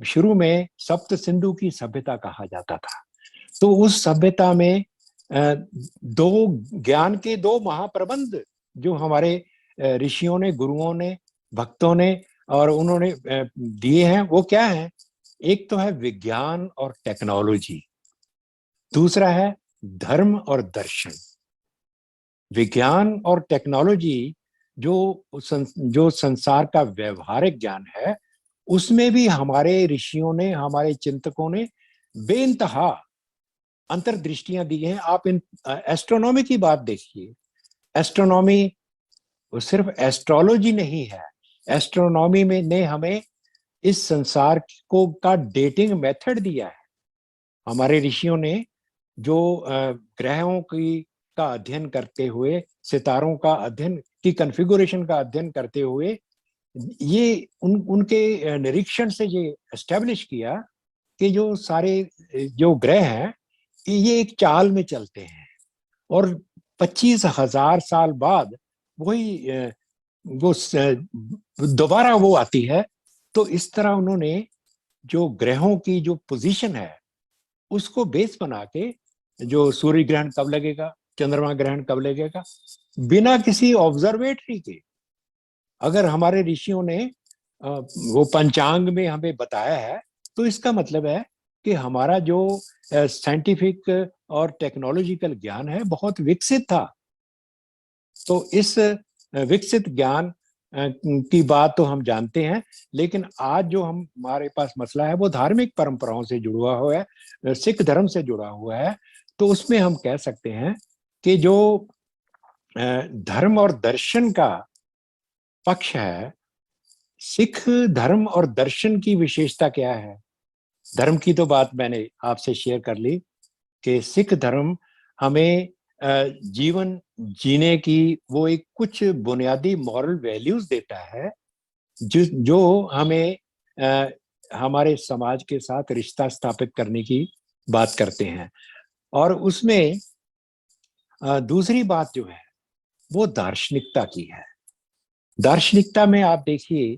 शुरू में सप्त सिंधु की सभ्यता कहा जाता था। तो उस सभ्यता में दो ज्ञान के दो महाप्रबंध जो हमारे ऋषियों ने, गुरुओं ने, भक्तों ने और उन्होंने दिए हैं वो क्या है, एक तो है विज्ञान और टेक्नोलॉजी, दूसरा है धर्म और दर्शन। विज्ञान और टेक्नोलॉजी जो संसार का व्यवहारिक ज्ञान है, उसमें भी हमारे ऋषियों ने, हमारे चिंतकों ने बेइंतहा अंतर्दृष्टियां दी हैं। आप इन एस्ट्रोनॉमी की बात देखिए। एस्ट्रोनॉमी वो सिर्फ एस्ट्रोलॉजी नहीं है। एस्ट्रोनॉमी में ने हमें इस संसार को का डेटिंग मेथड दिया है। हमारे ऋषियों ने जो ग्रहों की का अध्ययन करते हुए, सितारों का अध्ययन की कॉन्फ़िगरेशन का अध्ययन करते हुए, ये उनके निरीक्षण से ये एस्टेब्लिश किया कि जो सारे जो ग्रह हैं ये एक चाल में चलते हैं और 25,000 साल बाद वही वो दोबारा वो आती है। तो इस तरह उन्होंने जो ग्रहों की जो पोजीशन है उसको बेस बना के, जो सूर्य ग्रहण कब लगेगा, चंद्रमा ग्रहण कब लगेगा, बिना किसी ऑब्जर्वेटरी के, अगर हमारे ऋषियों ने वो पंचांग में हमें बताया है, तो इसका मतलब है कि हमारा जो साइंटिफिक और टेक्नोलॉजिकल ज्ञान है बहुत विकसित था। तो इस विकसित ज्ञान की बात तो हम जानते हैं, लेकिन आज जो हमारे पास मसला है वो धार्मिक परंपराओं से जुड़ा हुआ है, सिख धर्म से जुड़ा हुआ है। तो उसमें हम कह सकते हैं कि जो धर्म और दर्शन का पक्ष है, सिख धर्म और दर्शन की विशेषता क्या है। धर्म की तो बात मैंने आपसे शेयर कर ली कि सिख धर्म हमें जीवन जीने की वो एक कुछ बुनियादी मॉरल वैल्यूज देता है, जो हमें हमारे समाज के साथ रिश्ता स्थापित करने की बात करते हैं। और उसमें दूसरी बात जो है वो दार्शनिकता की है। दार्शनिकता में आप देखिए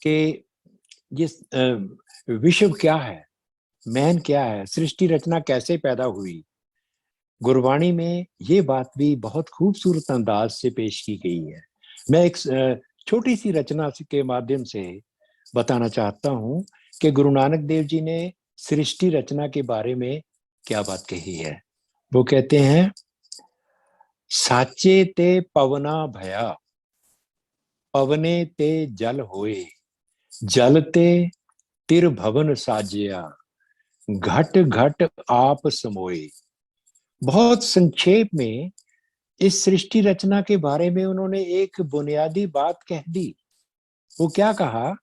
कि ये विश्व क्या है, मैन क्या है, सृष्टि रचना कैसे पैदा हुई। गुरबाणी में ये बात भी बहुत खूबसूरत अंदाज से पेश की गई है। मैं एक छोटी सी रचना के माध्यम से बताना चाहता हूँ कि गुरु नानक देव जी ने सृष्टि रचना के बारे में क्या बात कही है। वो कहते हैं, साचे ते पवना भया, पवने ते जल होए, जल ते तिर भवन साजिया, घट घट आप समोए। बहुत संक्षेप में इस सृष्टि रचना के बारे में उन्होंने एक बुनियादी बात कह दी। वो क्या कहा,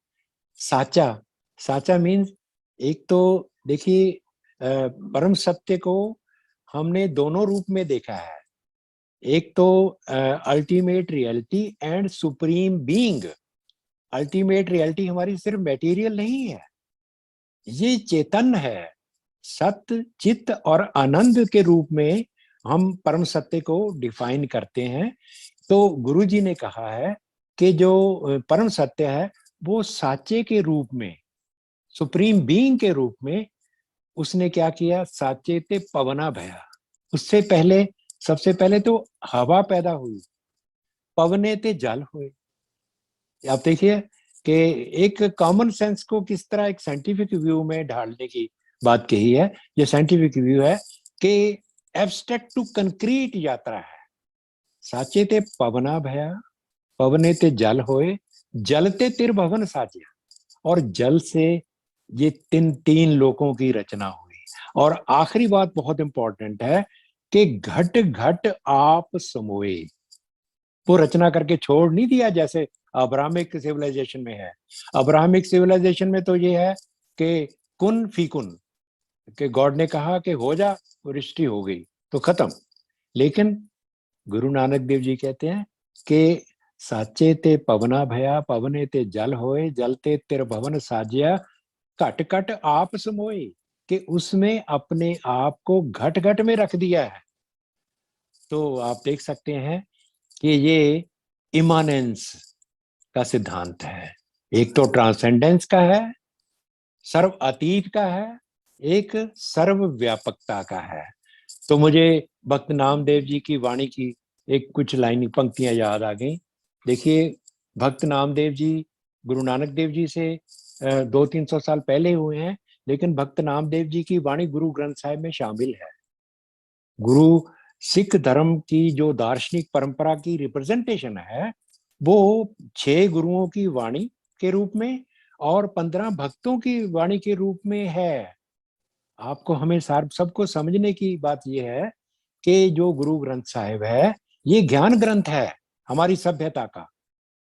साचा। साचा मीन्स, एक तो देखिए परम सत्य को हमने दोनों रूप में देखा है। एक तो ultimate reality and supreme being. Ultimate reality हमारी सिर्फ मटेरियल नहीं है, ये चेतन है। सत्य, चित्त और आनंद के रूप में हम परम सत्य को डिफाइन करते हैं। तो गुरु जी ने कहा है कि जो परम सत्य है वो साचे के रूप में, सुप्रीम बीइंग के रूप में उसने क्या किया, साचे ते पवना भया। उससे पहले, सबसे पहले तो हवा पैदा हुई, पवने ते जल हुए। आप देखिए कि एक कॉमन सेंस को किस तरह एक साइंटिफिक व्यू में ढालने की बात कही है। ये साइंटिफिक व्यू है कि एब्स्ट्रैक्ट टू कंक्रीट यात्रा है। साचे ते पवना भया, पवने ते जल होए, जलते तिर भवन साजिया। और जल से ये तीन लोकों की रचना हुई। और आखिरी बात बहुत इंपॉर्टेंट है कि घट घट आप समोए। वो रचना करके छोड़ नहीं दिया जैसे अब्राहमिक सिविलाइजेशन में है। अब्राहमिक सिविलाइजेशन में तो ये है कि कुन फीकुन, कि गॉड ने कहा कि हो जा, सृष्टि हो गई तो खत्म। लेकिन गुरु नानक देव जी कहते हैं कि साचे ते पवना भया, पवने ते जल होए, जलते तिर भवन साजिया, घट घट आप समोए। कि उसमें अपने आप को घट घट में रख दिया है। तो आप देख सकते हैं कि ये इमानेंस का सिद्धांत है। एक तो ट्रांसेंडेंस का है, सर्व अतीत का है, एक सर्व व्यापकता का है। तो मुझे भक्त नामदेव जी की वाणी की एक कुछ लाइन पंक्तियां याद आ गई। देखिए, भक्त नामदेव जी गुरु नानक देव जी से 200-300 साल पहले हुए हैं, लेकिन भक्त नामदेव जी की वाणी गुरु ग्रंथ साहिब में शामिल है। गुरु सिख धर्म की जो दार्शनिक परंपरा की रिप्रेजेंटेशन है वो 6 गुरुओं की वाणी के रूप में और 15 भक्तों की वाणी के रूप में है। आपको हमें सबको समझने की बात यह है कि जो गुरु ग्रंथ साहिब है ये ज्ञान ग्रंथ है हमारी सभ्यता का।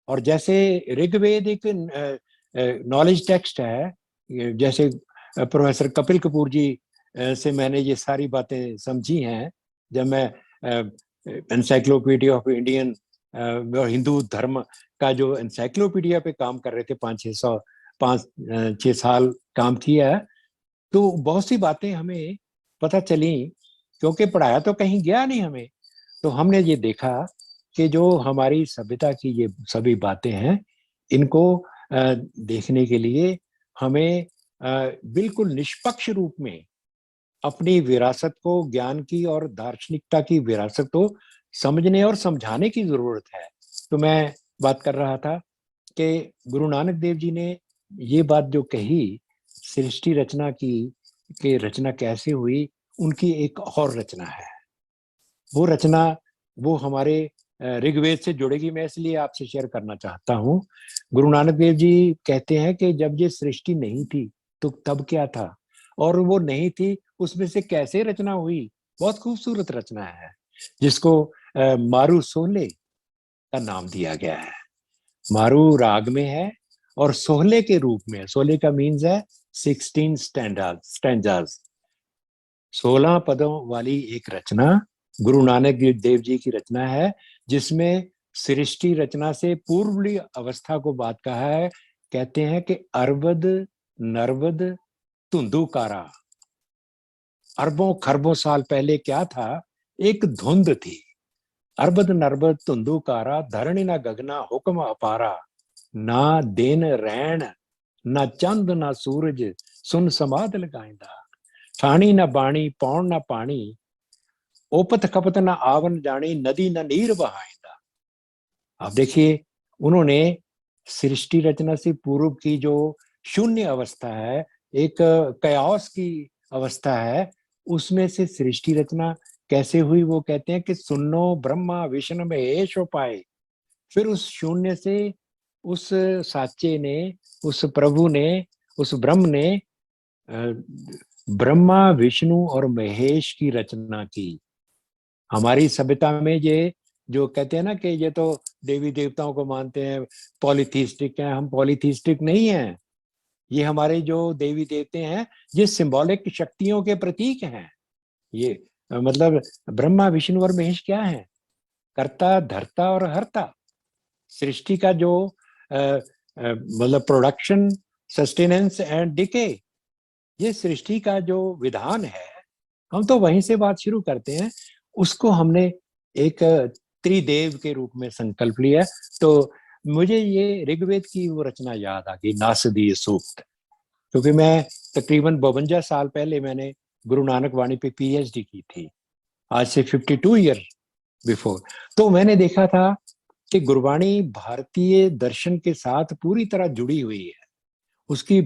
और जैसे ऋग्वेद एक नॉलेज टेक्स्ट है, जैसे प्रोफेसर कपिल कपूर जी से मैंने ये सारी बातें समझी हैं जब मैं एनसाइक्लोपीडिया ऑफ इंडियन और हिंदू धर्म का जो एनसाइक्लोपीडिया पे काम कर रहे थे 5-6 साल काम किया है, तो बहुत सी बातें हमें पता चली, क्योंकि पढ़ाया तो कहीं गया नहीं हमें। तो हमने ये देखा कि जो हमारी सभ्यता की ये सभी बातें हैं इनको देखने के लिए हमें बिल्कुल निष्पक्ष रूप में अपनी विरासत को, ज्ञान की और दार्शनिकता की विरासत को समझने और समझाने की जरूरत है। तो मैं बात कर रहा था कि गुरु नानक देव जी ने ये बात जो कही सृष्टि रचना की, कि रचना कैसे हुई, उनकी एक और रचना है। वो रचना वो हमारे ऋग्वेद से जुड़ेगी, मैं इसलिए आपसे शेयर करना चाहता हूँ। गुरु नानक देव जी कहते हैं कि जब ये सृष्टि नहीं थी तो तब क्या था, और वो नहीं थी उसमें से कैसे रचना हुई। बहुत खूबसूरत रचना है जिसको मारू सोहले का नाम दिया गया है। मारू राग में है और सोहले के रूप में, सोहले का मीन्स है 16 स्टैंजाज, 16 पदों वाली एक रचना गुरु नानक देव जी की रचना है, जिसमें सृष्टि रचना से पूर्वली अवस्था को बात कहा है। कहते हैं कि अरबद नरबद धुंधुकारा, अरबों खरबों साल पहले क्या था, एक धुंध थी। अरबद नरबद धुंधुकारा, धरणी ना गगना हुक्म अपारा, ना दिन रैन ना चंद ना सूरज, सुन समाद लगाइंदा, ठाणी ना बाणी पौन ना पानी, ओपत खपत ना आवन जानी, नदी ना नीर बहाइंदा। आप देखिए, उन्होंने सृष्टि रचना से पूर्व की जो शून्य अवस्था है, एक कयास की अवस्था है, उसमें से सृष्टि रचना कैसे हुई वो कहते हैं कि सुनो ब्रह्मा विष्णु महेश पाए। फिर उस शून्य से उस साचे ने, उस प्रभु ने, उस ब्रह्म ने ब्रह्मा विष्णु और महेश की रचना की। हमारी सभ्यता में ये जो कहते हैं ना कि ये तो देवी देवताओं को मानते हैं, पॉलीथीस्टिक हैं, हम पॉलीथीस्टिक नहीं हैं। ये हमारे जो देवी देवते हैं ये सिंबॉलिक शक्तियों के प्रतीक हैं। ये मतलब ब्रह्मा विष्णु और महेश क्या है, कर्ता धर्ता और हर्ता। सृष्टि का जो मतलब प्रोडक्शन, सस्टेनेंस एंड डिके, ये सृष्टि का जो विधान है, हम तो वहीं से बात शुरू करते हैं। उसको हमने एक त्रिदेव के रूप में संकल्प लिया। तो मुझे ये ऋग्वेद की वो रचना याद आ गई, नासदीय सूक्त, क्योंकि मैं तकरीबन 52 साल पहले मैंने गुरु नानक वाणी पे पीएचडी की थी, आज से 52 ईयर बिफोर। तो मैंने देखा था कि गुरबाणी भारतीय दर्शन के साथ पूरी तरह जुड़ी हुई है। उसकी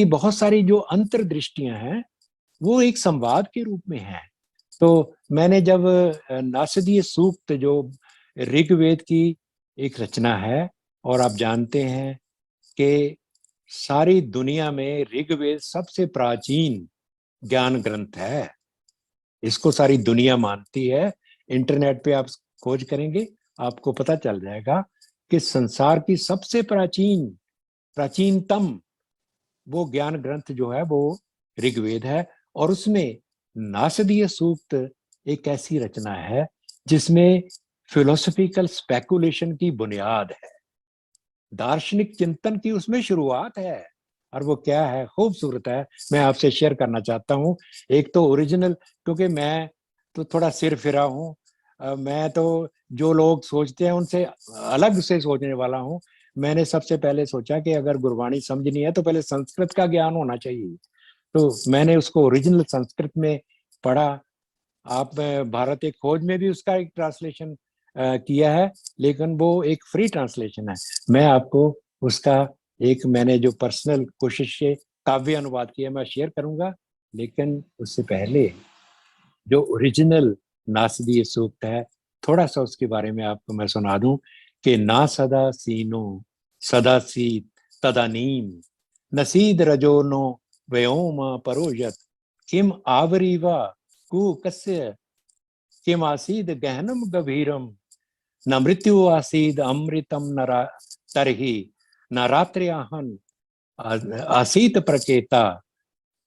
बहुत सारी जो अंतर्दृष्टियां हैं वो एक संवाद के रूप में है। तो मैंने जब नासदीय सूक्त जो ऋग्वेद की एक रचना है, और आप जानते हैं कि सारी दुनिया में ऋग्वेद सबसे प्राचीन ज्ञान ग्रंथ है, इसको सारी दुनिया मानती है। इंटरनेट पे आप खोज करेंगे आपको पता चल जाएगा कि संसार की सबसे प्राचीनतम वो ज्ञान ग्रंथ जो है वो ऋग्वेद है। और उसमें नासदीय सूक्त एक ऐसी रचना है जिसमें फिलोसफिकल स्पेकुलेशन की बुनियाद है, दार्शनिक चिंतन की उसमें शुरुआत है। और वो क्या है, खूबसूरत है, मैं आपसे शेयर करना चाहता हूँ। एक तो ओरिजिनल, क्योंकि मैं तो थोड़ा सिर फिरा हूँ, मैं तो जो लोग सोचते हैं उनसे अलग से सोचने वाला हूँ। मैंने सबसे पहले सोचा कि अगर गुरबाणी समझनी है तो पहले संस्कृत का ज्ञान होना चाहिए, तो मैंने उसको ओरिजिनल संस्कृत में पढ़ा। आप भारत एक खोज में भी उसका एक ट्रांसलेशन किया है, लेकिन वो एक फ्री ट्रांसलेशन है। मैं आपको उसका एक मैंने जो पर्सनल कोशिश से काव्य अनुवाद किया मैं शेयर करूंगा, लेकिन उससे पहले जो ओरिजिनल नासदीय सूक्त है थोड़ा सा उसके बारे में आपको मैं सुना दूं कि ना सदा सीनो सदा सीत तदानीम नसीद रजोनो व्योम परोजत किम आवरीवा कुकस्य किम आसीद गहनम गभीरम न मृत्यु आसीद अमृतम न तरहि न रात्र्याहन आसीत प्रकेता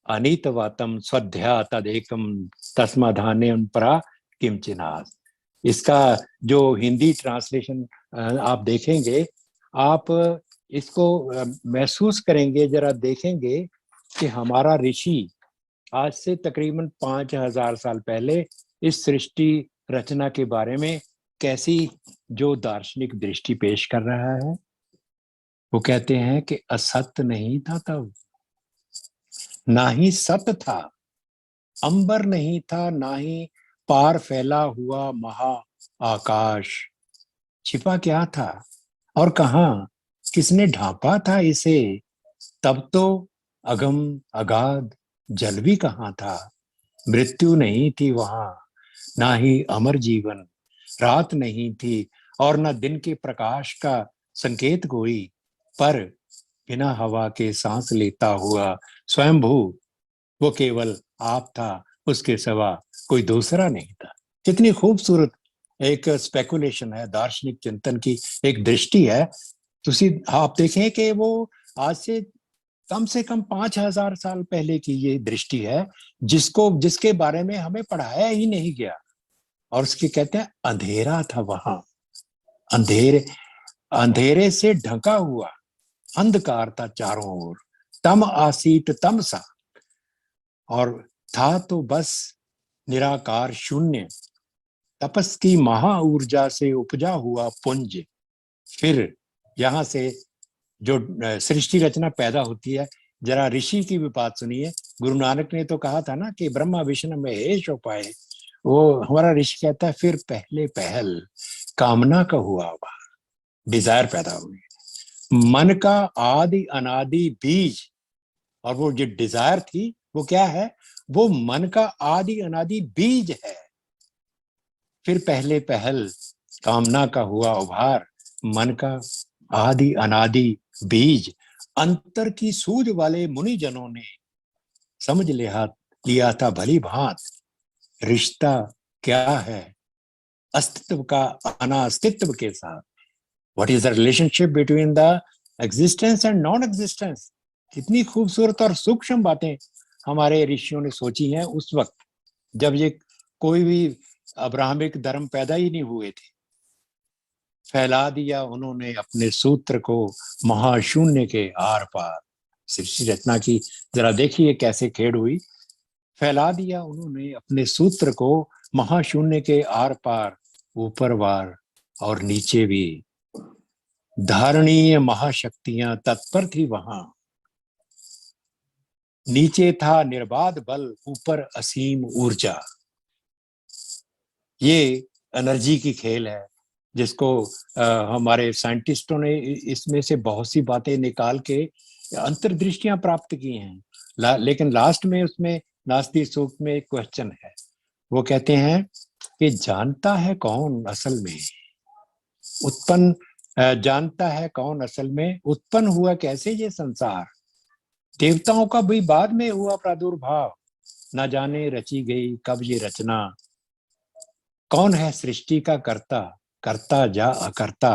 अनीतवातम स्वध्या तदेकम तस्माधान्यं परा किंचिनास। इसका जो हिंदी ट्रांसलेशन आप देखेंगे, आप इसको महसूस करेंगे, जरा देखेंगे कि हमारा ऋषि आज से तकरीबन 5000 साल पहले इस सृष्टि रचना के बारे में कैसी जो दार्शनिक दृष्टि पेश कर रहा है। वो कहते हैं कि असत्य नहीं था तब, ना ही सत्य था, अंबर नहीं था, ना ही पार फैला हुआ महा आकाश। छिपा क्या था और कहाँ, किसने ढांपा था इसे? तब तो अगम अगाध जल भी कहाँ था। मृत्यु नहीं थी वहां, ना ही अमर जीवन। रात नहीं थी और न दिन के प्रकाश का संकेत कोई, पर बिना हवा के सांस लेता हुआ स्वयंभू वो केवल आप था, उसके सिवा कोई दूसरा नहीं था। कितनी खूबसूरत एक स्पेकुलेशन है, दार्शनिक चिंतन की एक दृष्टि है। आप देखें कि वो आज से कम 5000 साल पहले की ये दृष्टि है, जिसके बारे में हमें पढ़ाया ही नहीं गया। और उसके कहते हैं अंधेरा था वहां, अंधेरे से ढका हुआ अंधकार था चारों ओर। तम आसीत तम सा, और था तो बस निराकार शून्य, तपस की महा ऊर्जा से उपजा हुआ पुंज। फिर यहाँ से जो सृष्टि रचना पैदा होती है, जरा ऋषि की भी बात सुनिए। गुरु नानक ने तो कहा था ना कि ब्रह्मा विष्णु महेश हो पाए। वो हमारा ऋषि कहता है फिर पहले पहल कामना का हुआ वह, डिजायर पैदा हुई। मन का आदि अनादि बीज, और वो जो डिजायर थी वो क्या है? वो मन का आदि अनादि बीज है। फिर पहले पहल कामना का हुआ उभार, मन का आदि अनादि बीज। अंतर की सूझ वाले मुनि जनों ने समझ लिया था भली भांत, रिश्ता क्या है अस्तित्व का अनास्तित्व के साथ। What is the relationship between the existence and non existence. कितनी खूबसूरत और सूक्ष्म बातें हमारे ऋषियों ने सोची हैं उस वक्त, जब ये कोई भी अब्राहमिक धर्म पैदा ही नहीं हुए थे। फैला दिया उन्होंने अपने सूत्र को महाशून्य के आर पार। सृष्टि रचना की जरा देखिए कैसे खेड़ हुई। फैला दिया उन्होंने अपने सूत्र को महाशून्य के आर पार, ऊपर वार और नीचे भी। धारणीय महाशक्तियां तत्पर थी वहां, नीचे था निर्बाध बल, ऊपर असीम ऊर्जा। ये एनर्जी की खेल है जिसको हमारे साइंटिस्टों ने इसमें से बहुत सी बातें निकाल के अंतर्दृष्टियां प्राप्त की हैं। लेकिन लास्ट में उसमें नास्तिक सूक्त में एक क्वेश्चन है। वो कहते हैं कि जानता है कौन असल में जानता है कौन असल में उत्पन्न हुआ कैसे ये संसार। देवताओं का भी बाद में हुआ प्रादुर्भाव, न जाने रची गई कब ये रचना। कौन है सृष्टि का कर्ता, करता जा अकर्ता।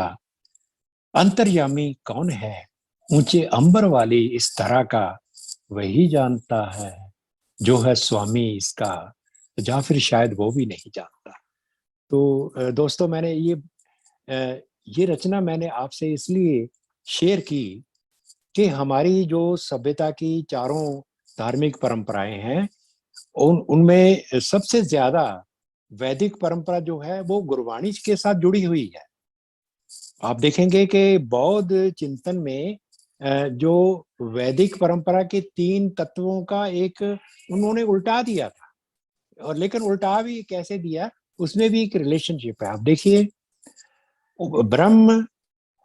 अंतर्यामी कौन है ऊंचे अंबर वाली इस तरह का, वही जानता है जो है स्वामी इसका, या फिर शायद वो भी नहीं जानता। तो दोस्तों, मैंने ये रचना मैंने आपसे इसलिए शेयर की कि हमारी जो सभ्यता की चारों धार्मिक परंपराएं हैं, उनमें सबसे ज्यादा वैदिक परंपरा जो है वो गुरबाणी के साथ जुड़ी हुई है। आप देखेंगे कि बौद्ध चिंतन में जो वैदिक परंपरा के 3 तत्वों का एक उन्होंने उल्टा दिया था, और लेकिन उल्टा भी कैसे दिया, उसमें भी एक रिलेशनशिप है। आप देखिए, ब्रह्म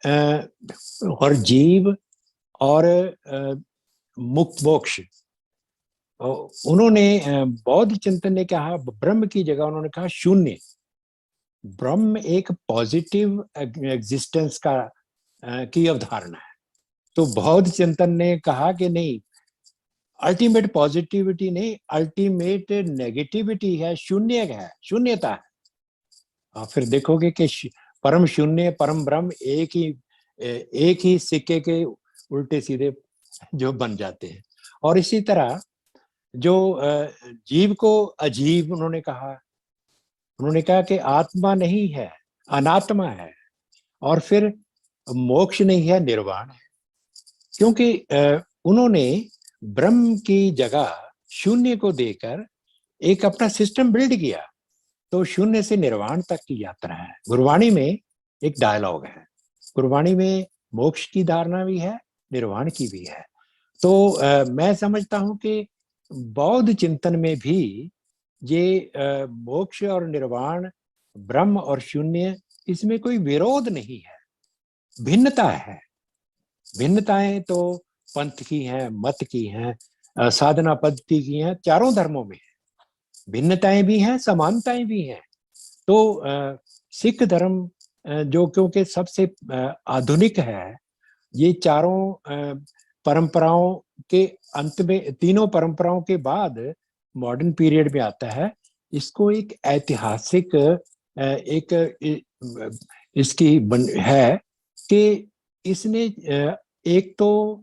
और जीव और मुक्त मोक्ष, उन्होंने बौद्ध चिंतन ने कहा ब्रह्म की जगह उन्होंने कहा शून्य। ब्रह्म एक पॉजिटिव एग्जिस्टेंस का की अवधारणा है। तो बौद्ध चिंतन ने कहा कि नहीं, अल्टीमेट पॉजिटिविटी नहीं, अल्टीमेट नेगेटिविटी है, शून्य है, शून्यता है। आप फिर देखोगे कि परम शून्य परम ब्रह्म एक ही सिक्के के उल्टे सीधे जो बन जाते हैं। और इसी तरह जो जीव को अजीब उन्होंने कहा कि आत्मा नहीं है, अनात्मा है, और फिर मोक्ष नहीं है, निर्वाण है। क्योंकि उन्होंने ब्रह्म की जगह शून्य को देकर एक अपना सिस्टम बिल्ड किया। तो शून्य से निर्वाण तक की यात्रा है। गुरबाणी में एक डायलॉग है, गुरबाणी में मोक्ष की धारणा भी है, निर्वाण की भी है। तो मैं समझता हूं कि बौद्ध चिंतन में भी ये मोक्ष और निर्वाण, ब्रह्म और शून्य, इसमें कोई विरोध नहीं है, भिन्नता है। भिन्नताएं तो पंथ की हैं, मत की हैं, साधना पद्धति की हैं, चारों धर्मों में भिन्नताएं भी हैं, समानताएं भी हैं। तो सिख धर्म जो क्योंकि सबसे आधुनिक है, ये चारों परंपराओं के अंत में, तीनों परंपराओं के बाद मॉडर्न पीरियड में आता है। इसको एक ऐतिहासिक एक इसकी है कि इसने एक तो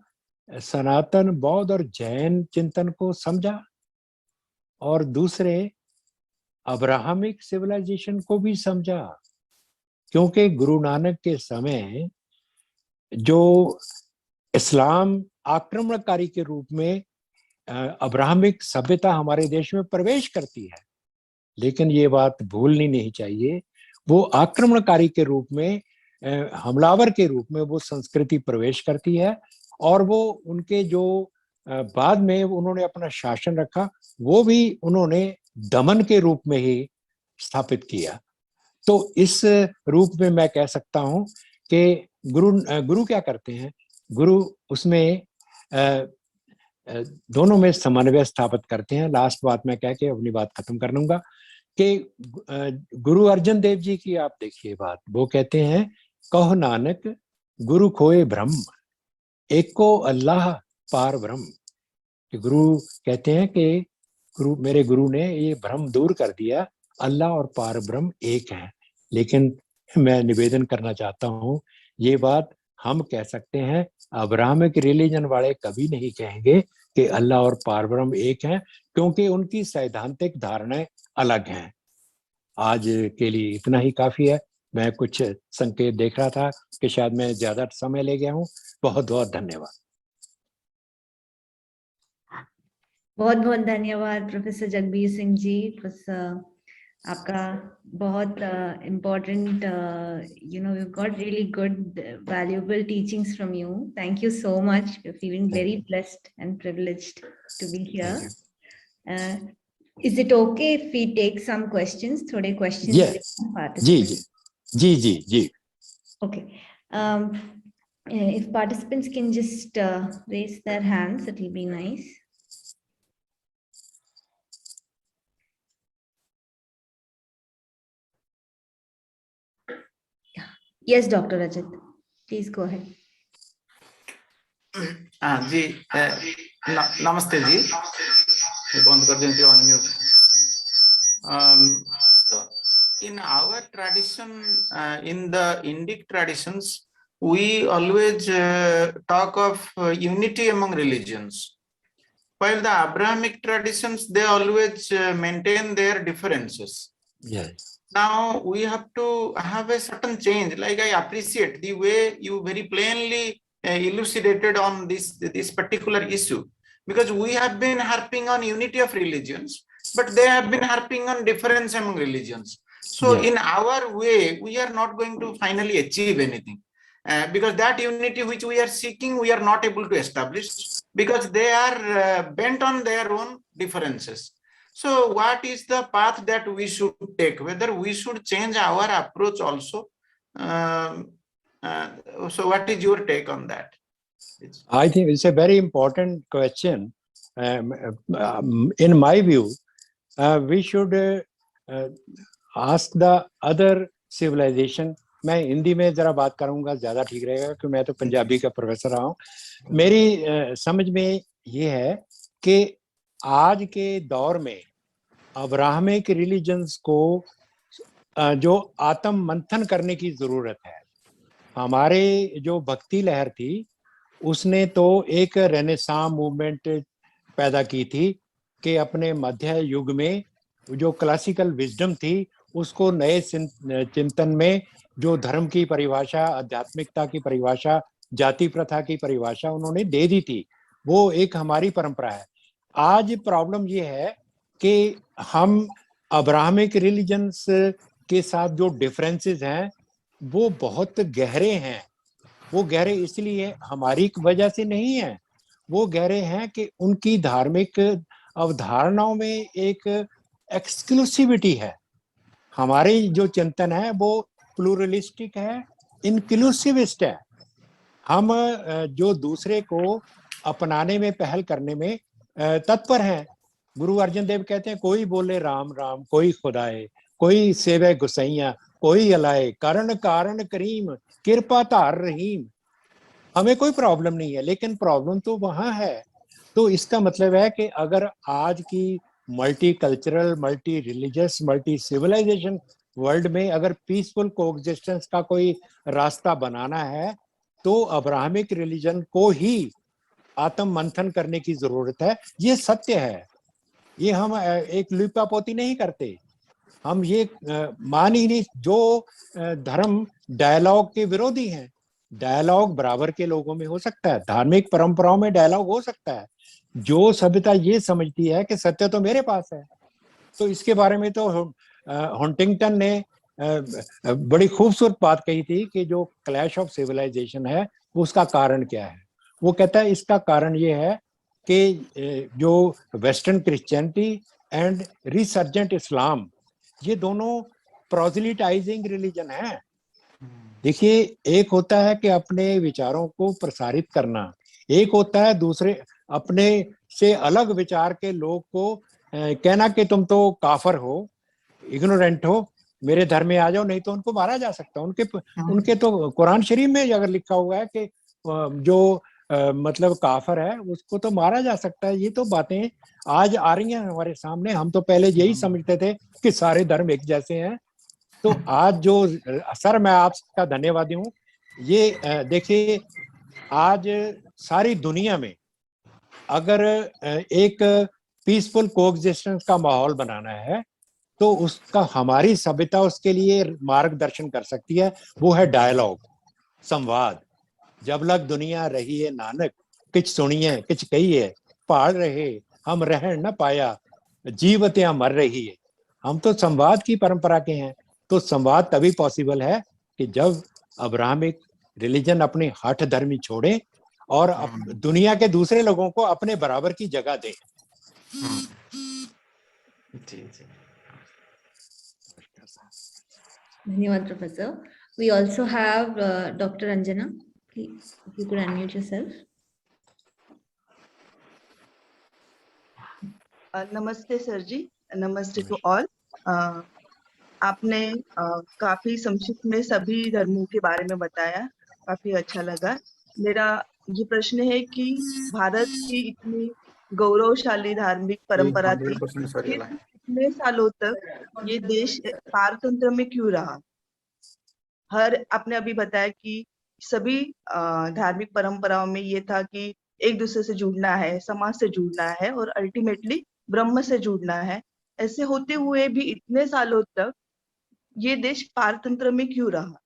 सनातन बौद्ध और जैन चिंतन को समझा, और दूसरे अब्राहमिक सिविलाइजेशन को भी समझा। क्योंकि गुरु नानक के समय जो इस्लाम आक्रमणकारी के रूप में अब्राहमिक सभ्यता हमारे देश में प्रवेश करती है, लेकिन ये बात भूलनी नहीं चाहिए, वो आक्रमणकारी के रूप में, हमलावर के रूप में वो संस्कृति प्रवेश करती है। और वो उनके जो बाद में उन्होंने अपना शासन रखा, वो भी उन्होंने दमन के रूप में ही स्थापित किया। तो इस रूप में मैं कह सकता हूं कि गुरु क्या करते हैं, गुरु उसमें दोनों में समन्वय स्थापित करते हैं। लास्ट बात मैं कह के अपनी बात खत्म कर लूंगा कि गुरु अर्जन देव जी की आप देखिए बात, वो कहते हैं कहो नानक गुरु खोए ब्रह्म, एक को अल्लाह पार ब्रह्म। कि गुरु कहते हैं कि मेरे गुरु ने ये भ्रम दूर कर दिया, अल्लाह और पार ब्रह्म एक है। लेकिन मैं निवेदन करना चाहता हूँ, ये बात हम कह सकते हैं, अब्राहमिक रिलीजन वाले कभी नहीं कहेंगे कि अल्लाह और पार ब्रह्म एक हैं, क्योंकि उनकी सैद्धांतिक धारणाएं अलग हैं। आज के लिए इतना ही काफी है। मैं कुछ संकेत देख रहा था कि शायद मैं ज्यादा समय ले गया हूँ। बहुत बहुत धन्यवाद। बहुत बहुत धन्यवाद प्रोफेसर जगबीर सिंह जी। आपका बहुत important, we've got really good valuable teachings from you. Thank you so much. We're feeling very blessed and privileged to be here. Is it okay if we take some questions? Thode questions. Yes. Ji. Okay. If participants can just raise their hands, it will be nice. Yes, Dr. Rajat, please go ahead. जी, नमस्ते जी, बंद कर देंगे unmute. In our tradition, in the Indic traditions, we always talk of unity among religions, while the Abrahamic traditions, they always maintain their differences. Yes. Now we have to have a certain change. Like, I appreciate the way you very plainly elucidated on this particular issue, because we have been harping on unity of religions, but they have been harping on difference among religions. So in our way, we are not going to finally achieve anything, because that unity which we are seeking, we are not able to establish, because they are bent on their own differences. So what is the path that we should take? Whether we should change our approach also, So what is your take on that? I think it's a very important question. In my view, we should ask the other civilization. मैं हिंदी में जरा बात करूंगा, ज्यादा ठीक रहेगा क्योंकि मैं तो पंजाबी का प्रोफेसर रहा हूँ. मेरी समझ में ये है कि आज के दौर में अब्राहमिक रिलीजन्स को जो आत्म मंथन करने की जरूरत है. हमारे जो भक्ति लहर थी उसने तो एक रेनेसां मूवमेंट पैदा की थी कि अपने मध्य युग में जो क्लासिकल विजडम थी उसको नए चिंतन में जो धर्म की परिभाषा, आध्यात्मिकता की परिभाषा, जाति प्रथा की परिभाषा उन्होंने दे दी थी. वो एक हमारी परंपरा है. आज प्रॉब्लम ये है कि हम अब्राहमिक रिलीजन्स के साथ जो डिफरेंसेस हैं वो बहुत गहरे हैं. वो गहरे इसलिए हमारी वजह से नहीं है, वो गहरे हैं कि उनकी धार्मिक अवधारणाओं में एक एक्सक्लूसिविटी है. हमारे जो चिंतन है वो प्लूरलिस्टिक है, इंक्लूसिविस्ट है. हम जो दूसरे को अपनाने में, पहल करने में तत्पर हैं. गुरु अर्जन देव कहते हैं कोई बोले राम राम, कोई खुदाए, कोई सेवे गुसैया, कोई अलाए, करण कारण करीम, कृपा धार रहीम. हमें कोई प्रॉब्लम नहीं है, लेकिन प्रॉब्लम तो वहां है. तो इसका मतलब है कि अगर आज की multi cultural, multi religious, multi civilisation world में अगर पीसफुल कोएग्जिस्टेंस का कोई रास्ता बनाना है तो अब्राहमिक रिलीजन को ही आत्म मंथन करने की जरूरत है. ये सत्य है. ये हम एक लिपापोती नहीं करते. हम ये मान ही नहीं. जो धर्म डायलॉग के विरोधी हैं, डायलॉग बराबर के लोगों में हो सकता है, धार्मिक परंपराओं में डायलॉग हो सकता है. जो सभ्यता ये समझती है कि सत्य तो मेरे पास है, तो इसके बारे में तो हंटिंगटन ने बड़ी खूबसूरत बात कही थी कि जो क्लैश ऑफ सिविलाइजेशन है उसका कारण क्या है. वो कहता है इसका कारण ये है कि जो वेस्टर्न क्रिश्चियनिटी एंड रिसर्जेंट इस्लाम, ये दोनों प्रोजिलिटाइजिंग रिलीजन है. देखिए, एक होता है कि अपने विचारों को प्रसारित करना, एक होता है दूसरे अपने से अलग विचार के लोग को कहना कि तुम तो काफर हो, इग्नोरेंट हो, मेरे धर्म में आ जाओ, नहीं तो उनको मारा जा सकता. उनके तो कुरान शरीफ में अगर लिखा हुआ है कि जो मतलब काफर है उसको तो मारा जा सकता है. ये तो बातें आज आ रही हैं हमारे सामने. हम तो पहले यही समझते थे कि सारे धर्म एक जैसे हैं. तो आज जो सर, मैं आपका धन्यवादी हूँ. ये देखिए, आज सारी दुनिया में अगर एक पीसफुल कोएग्जिस्टेंस का माहौल बनाना है तो उसका हमारी सभ्यता उसके लिए मार्गदर्शन कर सकती है. वो है डायलॉग, संवाद. जब लग दुनिया रही है नानक, किच सुनिए किच कहिए, पहाड़ रहे हम रह न पाया, जीवतियां मर रही है. हम तो संवाद की परंपरा के हैं. तो संवाद तभी पॉसिबल है कि जब अब्राहमिक रिलीजन अपनी हठ धर्मी छोड़े और दुनिया के दूसरे लोगों को अपने बराबर की जगह दे. धन्यवाद professor. We also have Dr. Anjana. Please, if you could unmute yourself. नमस्ते सर जी, नमस्ते टू ऑल. आपने काफी संक्षिप्त में सभी धर्मों के बारे में बताया, काफी अच्छा लगा. मेरा ये प्रश्न है कि भारत की इतनी गौरवशाली धार्मिक परंपरा थी, फिर इतने सालों तक ये देश पारतंत्र में क्यों रहा? आपने अभी बताया कि सभी धार्मिक परंपराओं में ये था कि एक दूसरे से जुड़ना है, समाज से जुड़ना है और अल्टीमेटली ब्रह्म से जुड़ना है. ऐसे होते हुए भी इतने सालों तक ये देश पारतंत्र में क्यों रहा?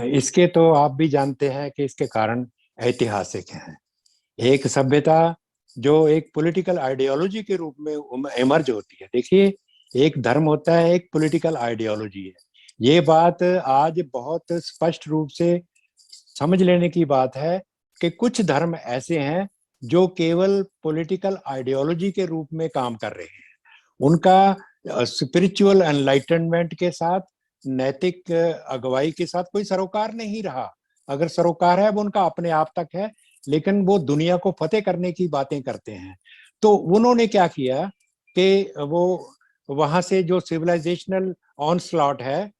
इसके तो आप भी जानते हैं कि इसके कारण ऐतिहासिक हैं. एक सभ्यता जो एक पॉलिटिकल आइडियोलॉजी के रूप में इमर्ज होती है. देखिए, एक धर्म होता है, एक पॉलिटिकल आइडियोलॉजी है. ये बात आज बहुत स्पष्ट रूप से समझ लेने की बात है कि कुछ धर्म ऐसे हैं जो केवल पॉलिटिकल आइडियोलॉजी के रूप में काम कर रहे हैं. उनका स्पिरिचुअल एनलाइटनमेंट के साथ नैतिक अगुवाई के साथ कोई सरोकार नहीं रहा। अगर सरोकार है वो उनका अपने आप तक है, लेकिन वो दुनिया को फतेह करने की बातें करते हैं। तो उन्होंने क्या किया कि वो वहां से जो सिविलाइजेशनल ऑनस्लॉट है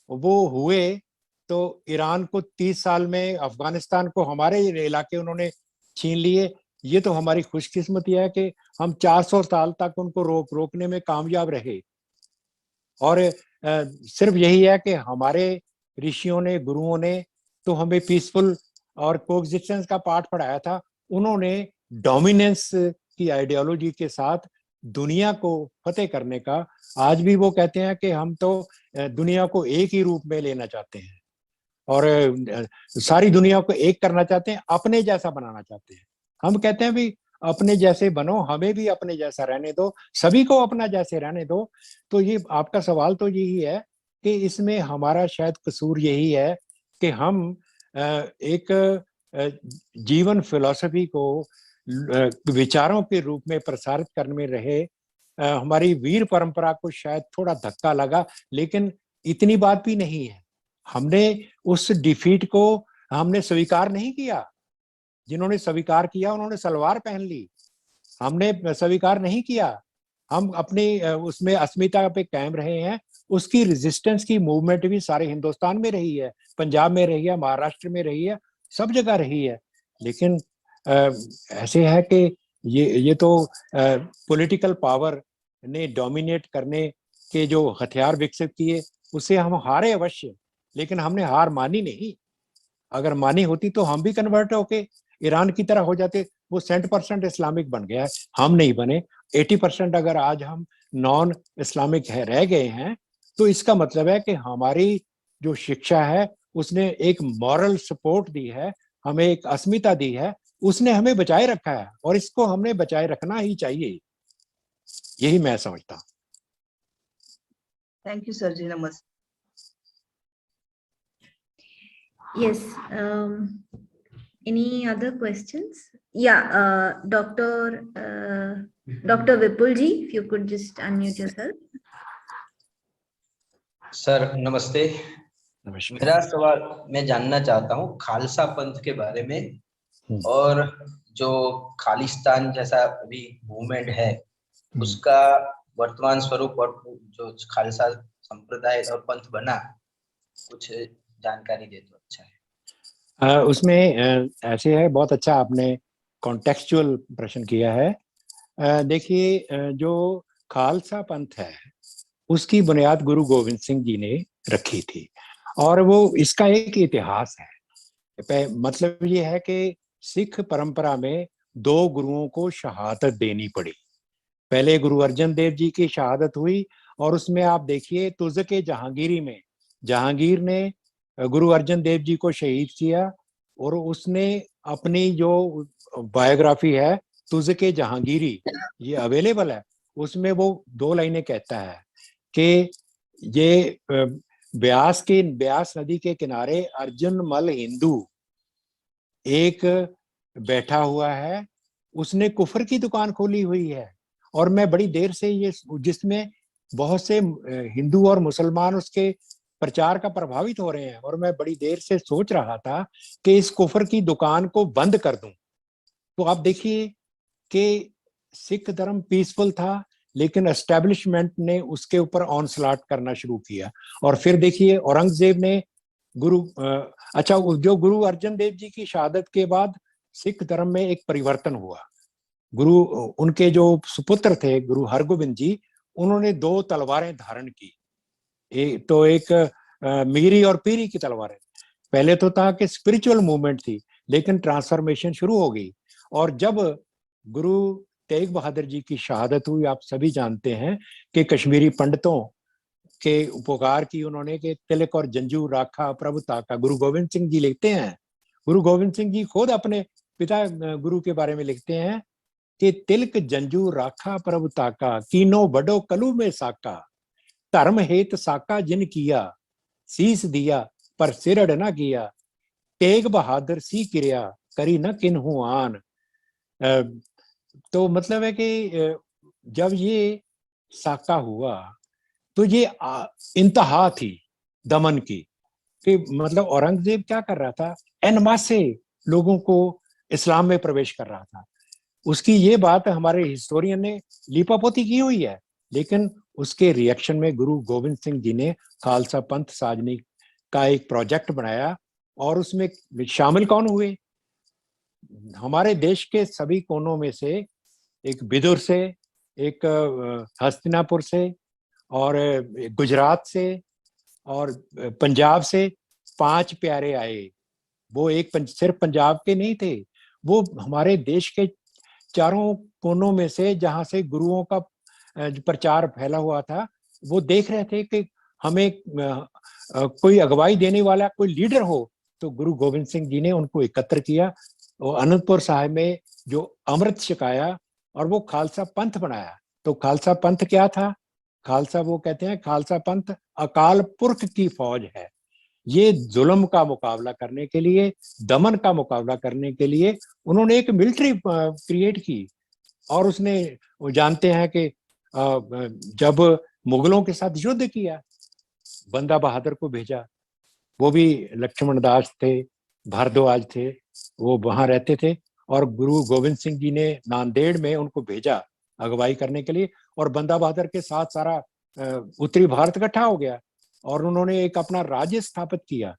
वो हुए, तो ईरान को 30 साल में, अफगानिस्तान को हमारे इलाके उन्होंने छीन लिए। ये तो हमारी खुशकिस्मती है कि हम 400 साल तक उनको रोकने में कामयाब रहे। और सिर्फ यही है कि हमारे ऋषियों ने, गुरुओं ने तो हमें पीसफुल और कोएग्जिस्टेंस का पाठ पढ़ाया था। उन्होंने डोमिनेंस की आइडियोलॉजी के साथ दुनिया को फतेह करने का, आज भी वो कहते हैं कि हम तो दुनिया को एक ही रूप में लेना चाहते हैं और सारी दुनिया को एक करना चाहते हैं, अपने जैसा बनाना चाहते हैं। हम कहते हैं भी अपने जैसे बनो, हमें भी अपने जैसा रहने दो, सभी को अपना जैसे रहने दो। तो ये आपका सवाल तो यही है कि इसमें हमारा शायद कसूर यही है कि हम एक जीवन फिलॉसफी को विचारों के रूप में प्रसारित करने में रहे। हमारी वीर परंपरा को शायद थोड़ा धक्का लगा, लेकिन इतनी बात भी नहीं है। हमने उस डिफीट को हमने स्वीकार नहीं किया। जिन्होंने स्वीकार किया उन्होंने सलवार पहन ली, हमने स्वीकार नहीं किया। हम अपनी उसमें अस्मिता पे कायम रहे हैं। उसकी रेजिस्टेंस की मूवमेंट भी सारे हिंदुस्तान में रही है, पंजाब में रही है, महाराष्ट्र में रही है, सब जगह रही है। लेकिन ऐसे है कि ये तो पॉलिटिकल पावर ने डोमिनेट करने के जो हथियार विकसित किए उससे हम हारे अवश्य, लेकिन हमने हार मानी नहीं। अगर मानी होती तो हम भी कन्वर्ट होके ईरान की तरह हो जाते। वो 100% इस्लामिक बन गया है, हम नहीं बने। 80% अगर आज हम नॉन इस्लामिक है रह गए हैं, तो इसका मतलब है कि हमारी जो शिक्षा है उसने एक मॉरल सपोर्ट दी है, हमें एक अस्मिता दी है, उसने हमें बचाए रखा है और इसको हमने बचाए रखना ही चाहिए। यही मैं समझता हूँ। थैंक यू सर जी, नमस्ते। Yes. Any other questions? Yeah, Dr. Vipul ji, if you could just unmute yourself. Sir नमस्ते। मेरा सवाल मैं जानना चाहता हूँ खालसा पंथ के बारे में और जो खालिस्तान जैसा अभी मूवमेंट है उसका वर्तमान स्वरूप और जो खालसा संप्रदाय और पंथ बना, कुछ जानकारी दे तो अच्छा है। उसमें ऐसे है, बहुत अच्छा आपने कॉन्टेक्चुअल प्रश्न किया है। देखिए, जो खालसा पंथ है उसकी बुनियाद गुरु गोविंद सिंह जी ने रखी थी और वो इसका एक इतिहास है। मतलब ये है कि सिख परंपरा में 2 गुरुओं को शहादत देनी पड़ी। पहले गुरु अर्जन देव जी की शहादत हुई और उसमें आप देखिए तुज़-ए जहांगीरी में जहांगीर ने गुरु अर्जन देव जी को शहीद किया और उसने अपनी जो बायोग्राफी है तुज़-ए जहांगीरी, ये अवेलेबल है, उसमें वो 2 लाइनें कहता है कि ये ब्यास नदी के किनारे अर्जुन मल हिंदू एक बैठा हुआ है, उसने कुफर की दुकान खोली हुई है और मैं बड़ी देर से ये, जिसमें बहुत से हिंदू और मुसलमान उसके प्रचार का प्रभावित हो रहे हैं, और मैं बड़ी देर से सोच रहा था कि इस कुफर की दुकान को बंद कर दूं। तो आप देखिए कि सिख धर्म पीसफुल था, लेकिन एस्टेब्लिशमेंट ने उसके ऊपर ऑनस्लॉट करना शुरू किया। और फिर देखिए औरंगजेब ने जो गुरु अर्जन देव जी की शहादत के बाद सिख धर्म में एक परिवर्तन हुआ। उनके जो सुपुत्र थे गुरु हरगोबिंद जी, उन्होंने 2 तलवारें धारण की। एक मीरी और पीरी की तलवारें। पहले तो था कि स्पिरिचुअल मूवमेंट थी, लेकिन ट्रांसफॉर्मेशन शुरू हो गई। और जब गुरु तेग बहादुर जी की शहादत हुई, आप सभी जानते हैं कि कश्मीरी पंडितों के उपकार की उन्होंने, कि तिलक और जंजू राखा प्रभु ताका, गुरु गोविंद सिंह जी लिखते हैं। गुरु गोविंद सिंह जी खुद अपने पिता गुरु के बारे में लिखते हैं कि तिलक जंजू राखा प्रभु ताका, कीनो बड़ो कलू में साका, धर्म हेत साका जिन किया, शीस दिया पर सिरड़ न किया, तेग बहादुर सी क्रिया करी न किन्हु आन। तो मतलब है कि जब ये साका हुआ तो ये इंतहा थी, दमन की, कि मतलब औरंगजेब क्या कर रहा था, एन मासे लोगों को इस्लाम में प्रवेश कर रहा था। उसकी ये बात हमारे हिस्टोरियन ने लीपापोती की हुई है, लेकिन उसके रिएक्शन में गुरु गोविंद सिंह जी ने खालसा पंथ साजने का एक प्रोजेक्ट बनाया, और उसमें शामिल कौन हुए? हमारे देश के सभी कोनों में से, एक बिदुर से, एक हस्तिनापुर से, और गुजरात से, और पंजाब से 5 प्यारे आए। वो सिर्फ पंजाब के नहीं थे, वो हमारे देश के चारों कोनों में से, जहां से गुरुओं का प्रचार फैला हुआ था, वो देख रहे थे कि हमें कोई अगुवाई देने वाला कोई लीडर हो। तो गुरु गोविंद सिंह जी ने उनको एकत्र किया, और अनंतपुर साहिब में जो अमृत छिकाया, और वो खालसा पंथ बनाया। तो खालसा पंथ क्या था? खालसा, वो कहते हैं खालसा पंथ अकाल पुरख की फौज है। ये जुल्म का मुकाबला करने के लिए, दमन का मुकाबला करने के लिए उन्होंने एक मिलिट्री क्रिएट की। और उसने, वो जानते हैं कि जब मुगलों के साथ युद्ध किया, बंदा बहादुर को भेजा। वो भी लक्ष्मण दास थे, भारद्वाज थे, वो वहां रहते थे, और गुरु गोविंद सिंह जी ने नांदेड़ में उनको भेजा अगुवाई करने के लिए। और बंदा बहादुर के साथ सारा उत्तरी भारत इकट्ठा हो गया, और उन्होंने एक अपना राज्य स्थापित किया।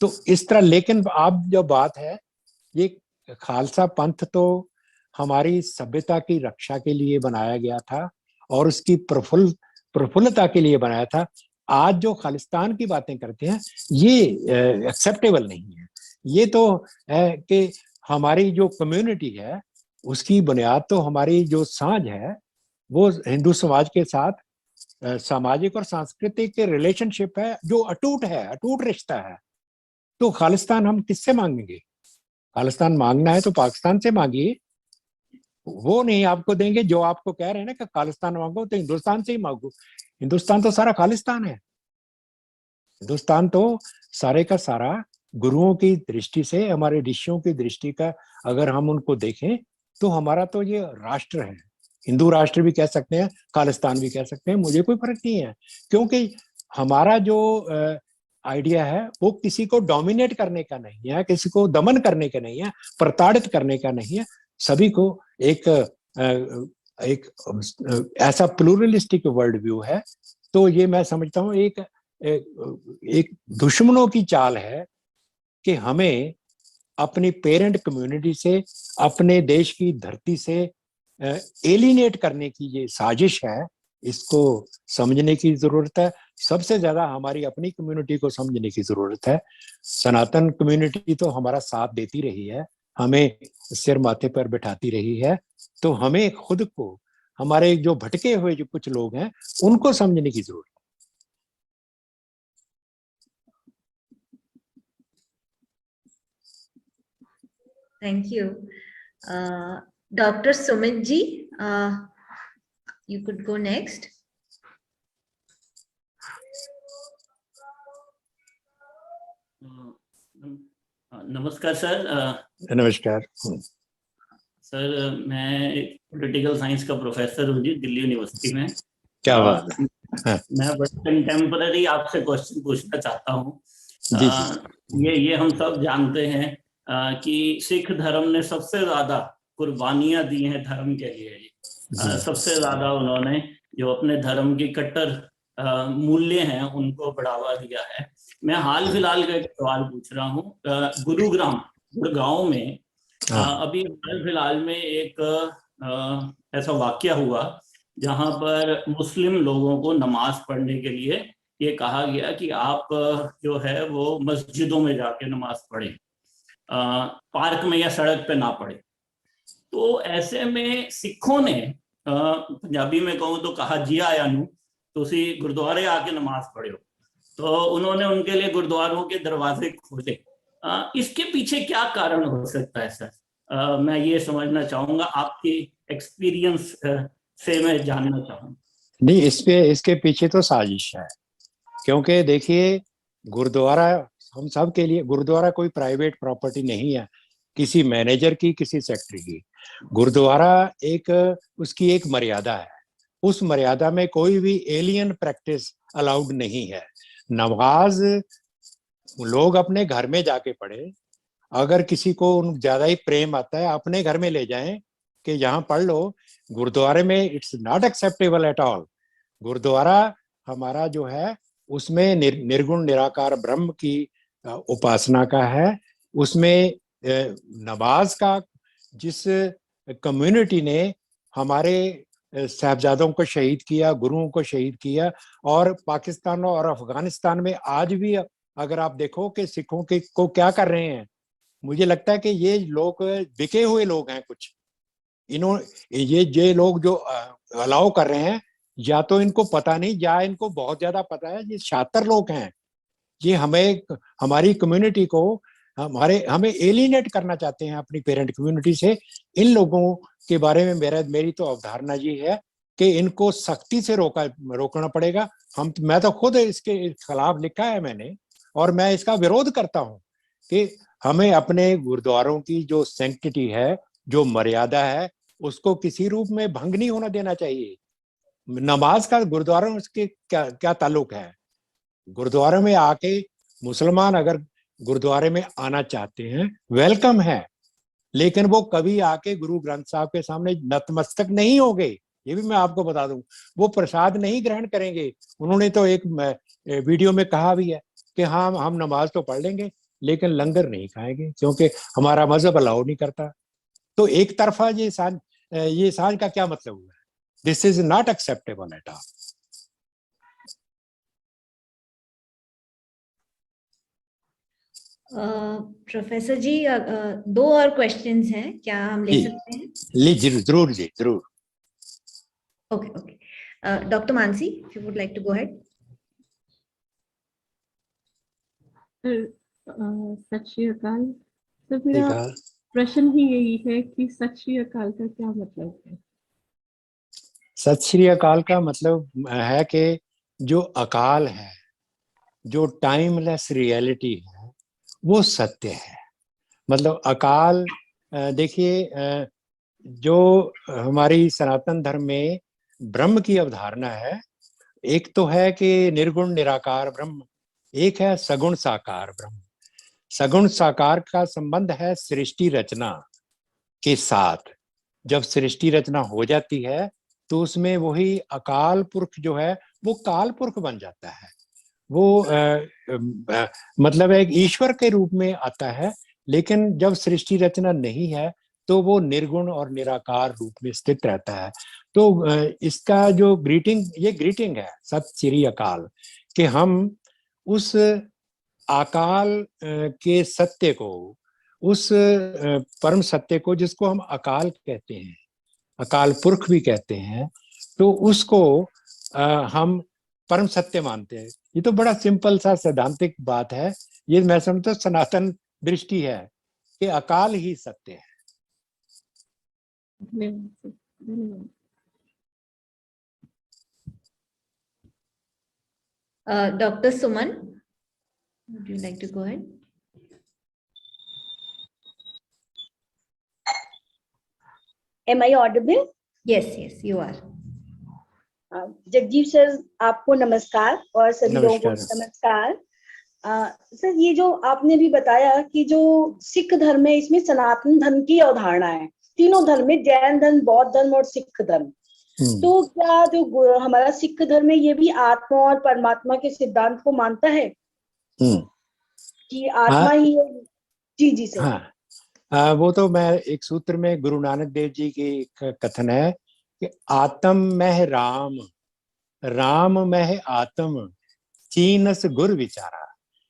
तो इस तरह, लेकिन अब जो बात है, ये खालसा पंथ तो हमारी सभ्यता की रक्षा के लिए बनाया गया था, और उसकी प्रफुल्लता के लिए बनाया था। आज जो खालिस्तान की बातें करते हैं, ये एक्सेप्टेबल नहीं है। ये तो है कि हमारी जो कम्युनिटी है, उसकी बुनियाद तो हमारी जो साझ है, वो हिंदू समाज के साथ सामाजिक और सांस्कृतिक रिलेशनशिप है, जो अटूट है, अटूट रिश्ता है। तो खालिस्तान हम किससे मांगेंगे? खालिस्तान मांगना है तो पाकिस्तान से मांगिए, वो नहीं आपको देंगे। जो आपको कह रहे हैं ना कि खालिस्तान मांगो, तो हिंदुस्तान से ही मांगो। हिंदुस्तान तो सारा खालिस्तान है। हिंदुस्तान तो सारे का सारा गुरुओं की दृष्टि से, हमारे ऋषियों की दृष्टि का अगर हम उनको देखें, तो हमारा तो ये राष्ट्र है। हिंदू राष्ट्र भी कह सकते हैं, खालिस्तान भी कह सकते हैं, मुझे कोई फर्क नहीं है। क्योंकि हमारा जो आइडिया है, वो किसी को डोमिनेट करने का नहीं है, किसी को दमन करने का नहीं है, प्रताड़ित करने का नहीं है। सभी को एक ऐसा प्लूरलिस्टिक वर्ल्ड व्यू है। तो ये मैं समझता हूँ एक दुश्मनों की चाल है कि हमें अपनी पेरेंट कम्युनिटी से, अपने देश की धरती से एलिनेट करने की ये साजिश है। इसको समझने की जरूरत है। सबसे ज्यादा हमारी अपनी कम्युनिटी को समझने की जरूरत है। सनातन कम्युनिटी तो हमारा साथ देती रही है, हमें सिर माथे पर बिठाती रही है। तो हमें खुद को, हमारे जो भटके हुए जो कुछ लोग हैं, उनको समझने की जरूरत है। Thank you. Dr. Sumit ji, you could go next. नमस्कार सर। नमस्कार सर, मैं पॉलिटिकल साइंस का प्रोफेसर हूँ जी, दिल्ली यूनिवर्सिटी में। क्या बात है। मैं बस कंटेम्पररी आपसे क्वेश्चन पूछना चाहता हूँ। जी। ये हम सब जानते हैं कि सिख धर्म ने सबसे ज्यादा कुर्बानियां दी हैं धर्म के लिए। सबसे ज्यादा उन्होंने जो अपने धर्म की कट्टर मूल्य हैं, उनको बढ़ावा दिया है। मैं हाल फिलहाल का एक सवाल पूछ रहा हूँ। गुरुग्राम, गुड़गांव में अभी हाल फिलहाल में एक ऐसा वाकया हुआ जहां पर मुस्लिम लोगों को नमाज पढ़ने के लिए ये कहा गया कि आप जो है वो मस्जिदों में जाके नमाज पढ़ें, पार्क में या सड़क पे ना पढ़े। तो ऐसे में सिखों ने, पंजाबी में कहूँ तो कहा जिया आनू, तुसी गुरुद्वारे आके नमाज पढ़ो। तो उन्होंने उनके लिए गुरुद्वारों के दरवाजे खोले। इसके पीछे क्या कारण हो सकता है सर? मैं ये समझना चाहूंगा, आपकी एक्सपीरियंस से मैं जानना चाहूंगा। नहीं, इसके पीछे तो साजिश है। क्योंकि देखिए, गुरुद्वारा हम सब के लिए, गुरुद्वारा कोई प्राइवेट प्रॉपर्टी नहीं है किसी मैनेजर की, किसी सेक्रेटरी की। गुरुद्वारा उसकी एक मर्यादा है। उस मर्यादा में कोई भी एलियन प्रैक्टिस अलाउड नहीं है। नमाज लोग अपने घर में जाके पढ़े। अगर किसी को ज्यादा ही प्रेम आता है अपने घर में ले जाएं कि यहाँ पढ़ लो। गुरुद्वारे में it's not acceptable at all. Gurdwara हमारा जो है उसमें निर्गुण निराकार ब्रह्म की उपासना का है। उसमें नमाज का, जिस कम्युनिटी ने हमारे साहबजादों को शहीद किया, गुरुओं को शहीद किया, और पाकिस्तान और अफगानिस्तान में आज भी अगर आप देखो कि सिखों के को क्या कर रहे हैं, मुझे लगता है कि ये लोग बिके हुए लोग हैं कुछ। ये लोग जो अलाउ कर रहे हैं, या तो इनको पता नहीं या इनको बहुत ज्यादा पता है। ये शातिर लोग हैं, ये हमारी कम्युनिटी को हमें एलिनेट करना चाहते हैं अपनी पेरेंट कम्युनिटी से। इन लोगों के बारे में मेरी तो अवधारणा ये है कि इनको सख्ती से रोकना पड़ेगा। मैं तो खुद इसके खिलाफ लिखा है मैंने, और मैं इसका विरोध करता हूं कि हमें अपने गुरुद्वारों की जो सैंक्टिटी है, जो मर्यादा है, उसको किसी रूप में भंग नहीं होना देना चाहिए। नमाज का गुरुद्वारों के क्या ताल्लुक है? गुरुद्वारे में आके मुसलमान अगर गुरुद्वारे में आना चाहते हैं, वेलकम है, लेकिन वो कभी आके गुरु ग्रंथ साहब के सामने नतमस्तक नहीं होंगे। ये भी मैं आपको बता दूं, वो प्रसाद नहीं ग्रहण करेंगे। उन्होंने तो एक वीडियो में कहा भी है कि हाँ, हम नमाज तो पढ़ लेंगे लेकिन लंगर नहीं खाएंगे, क्योंकि हमारा मजहब अलाउ नहीं करता। तो एक तरफा ये सांझ का क्या मतलब हुआ? This is not acceptable at all. Professor ji, दो और क्वेश्चंस हैं, क्या हम ले सकते हैं? जरूर जी, जरूर। Okay okay. Doctor Mansi, if you would like to go ahead. Sat Sri अकाल सर, मेरा प्रश्न ही यही है कि सत श्री अकाल का क्या मतलब है? सत श्री अकाल का मतलब है कि जो अकाल है, जो टाइमलेस रियलिटी है, वो सत्य है। मतलब अकाल, देखिए, जो हमारी सनातन धर्म में ब्रह्म की अवधारणा है, एक तो है कि निर्गुण निराकार ब्रह्म, एक है सगुण साकार ब्रह्म। सगुण साकार का संबंध है सृष्टि रचना के साथ। जब सृष्टि रचना हो जाती है तो उसमें वही अकाल पुरख जो है वो काल पुरख बन जाता है। वो मतलब एक ईश्वर के रूप में आता है। लेकिन जब सृष्टि रचना नहीं है तो वो निर्गुण और निराकार रूप में स्थित रहता है। तो इसका जो ये ग्रीटिंग है सत श्री अकाल, कि हम उस अकाल के सत्य को, उस परम सत्य को, जिसको हम अकाल कहते हैं, अकाल पुरख भी कहते हैं, तो उसको हम परम सत्य मानते हैं। ये तो बड़ा सिंपल सा सैद्धांतिक बात है। ये मैं समझता सनातन दृष्टि है कि अकाल ही सत्य है। Doctor Suman, would you like to go ahead? Am I audible? Yes, you are. Jagjeev sir, आपको नमस्कार और सभी लोगों को नमस्कार। सर, ये जो आपने भी बताया कि जो सिख धर्म है, इसमें सनातन धर्म की अवधारणा है। तीनों धर्म में, जैन धर्म, बौद्ध धर्म और सिख धर्म, तो क्या जो हमारा सिख धर्म है ये भी आत्मा और परमात्मा के सिद्धांत को मानता है कि आत्मा ही है? जी सर। हाँ, वो तो मैं एक सूत्र में गुरु नानक देव जी की कथन है कि आत्म में राम, राम में आत्म, चीनस गुर विचारा।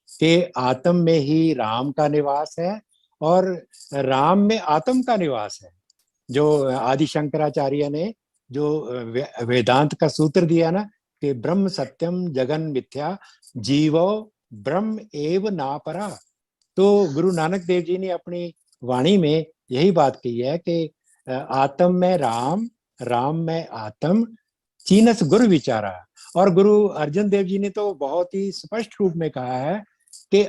कि आत्म में ही राम का निवास है और राम में आत्म का निवास है। जो आदि शंकराचार्य ने जो वेदांत का सूत्र दिया ना कि ब्रह्म सत्यम जगन मिथ्या जीवो ब्रह्म एव ना परा, तो गुरु नानक देव जी ने अपनी वाणी में यही बात कही है कि आत्म में राम, राम में आत्म, चीनस गुरु विचारा। और गुरु अर्जन देव जी ने तो बहुत ही स्पष्ट रूप में कहा है कि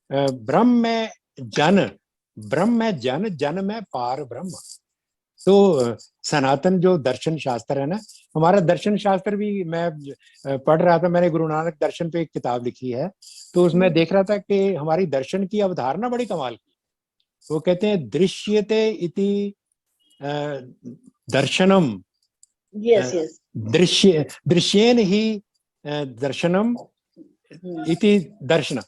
ब्रह्म में जन, ब्रह्म में जन, जन में पार ब्रह्म। तो सनातन जो दर्शन शास्त्र है ना, हमारा दर्शन शास्त्र भी मैं पढ़ रहा था, मैंने गुरु नानक दर्शन पे एक किताब लिखी है, तो उसमें देख रहा था कि हमारी दर्शन की अवधारणा बड़ी कमाल की। वो कहते हैं दृश्यते इति दर्शनम, यस यस, दृश्येन ही दर्शनम इति दर्शन।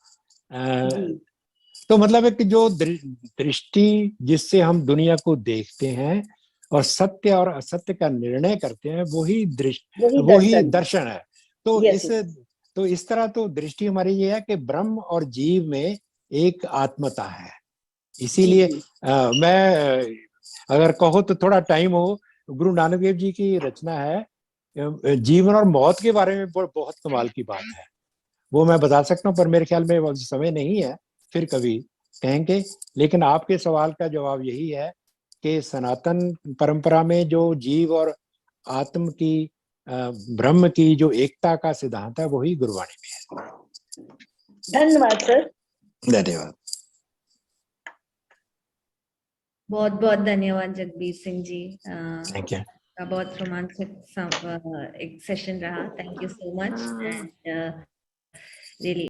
तो मतलब है कि जो दृष्टि जिससे हम दुनिया को देखते हैं और सत्य और असत्य का निर्णय करते हैं, वही दर्शन है। तो इस तरह तो दृष्टि हमारी ये है कि ब्रह्म और जीव में एक आत्मता है। इसीलिए मैं अगर कहो तो थोड़ा टाइम हो, गुरु नानक देव जी की रचना है जीवन और मौत के बारे में, बहुत कमाल की बात है। वो मैं बता सकता हूँ, पर मेरे ख्याल में समय नहीं है, फिर कभी कहेंगे। लेकिन आपके सवाल का जवाब यही है कि सनातन परंपरा में जो जीव और आत्म की, ब्रह्म की जो एकता का सिद्धांत है, वही गुरुवाणी में है। धन्यवाद सर। धन्यवाद। बहुत बहुत धन्यवाद जगबीर सिंह जी। Thank you. बहुत रोमांचक एक सेशन रहा। Thank you so much and really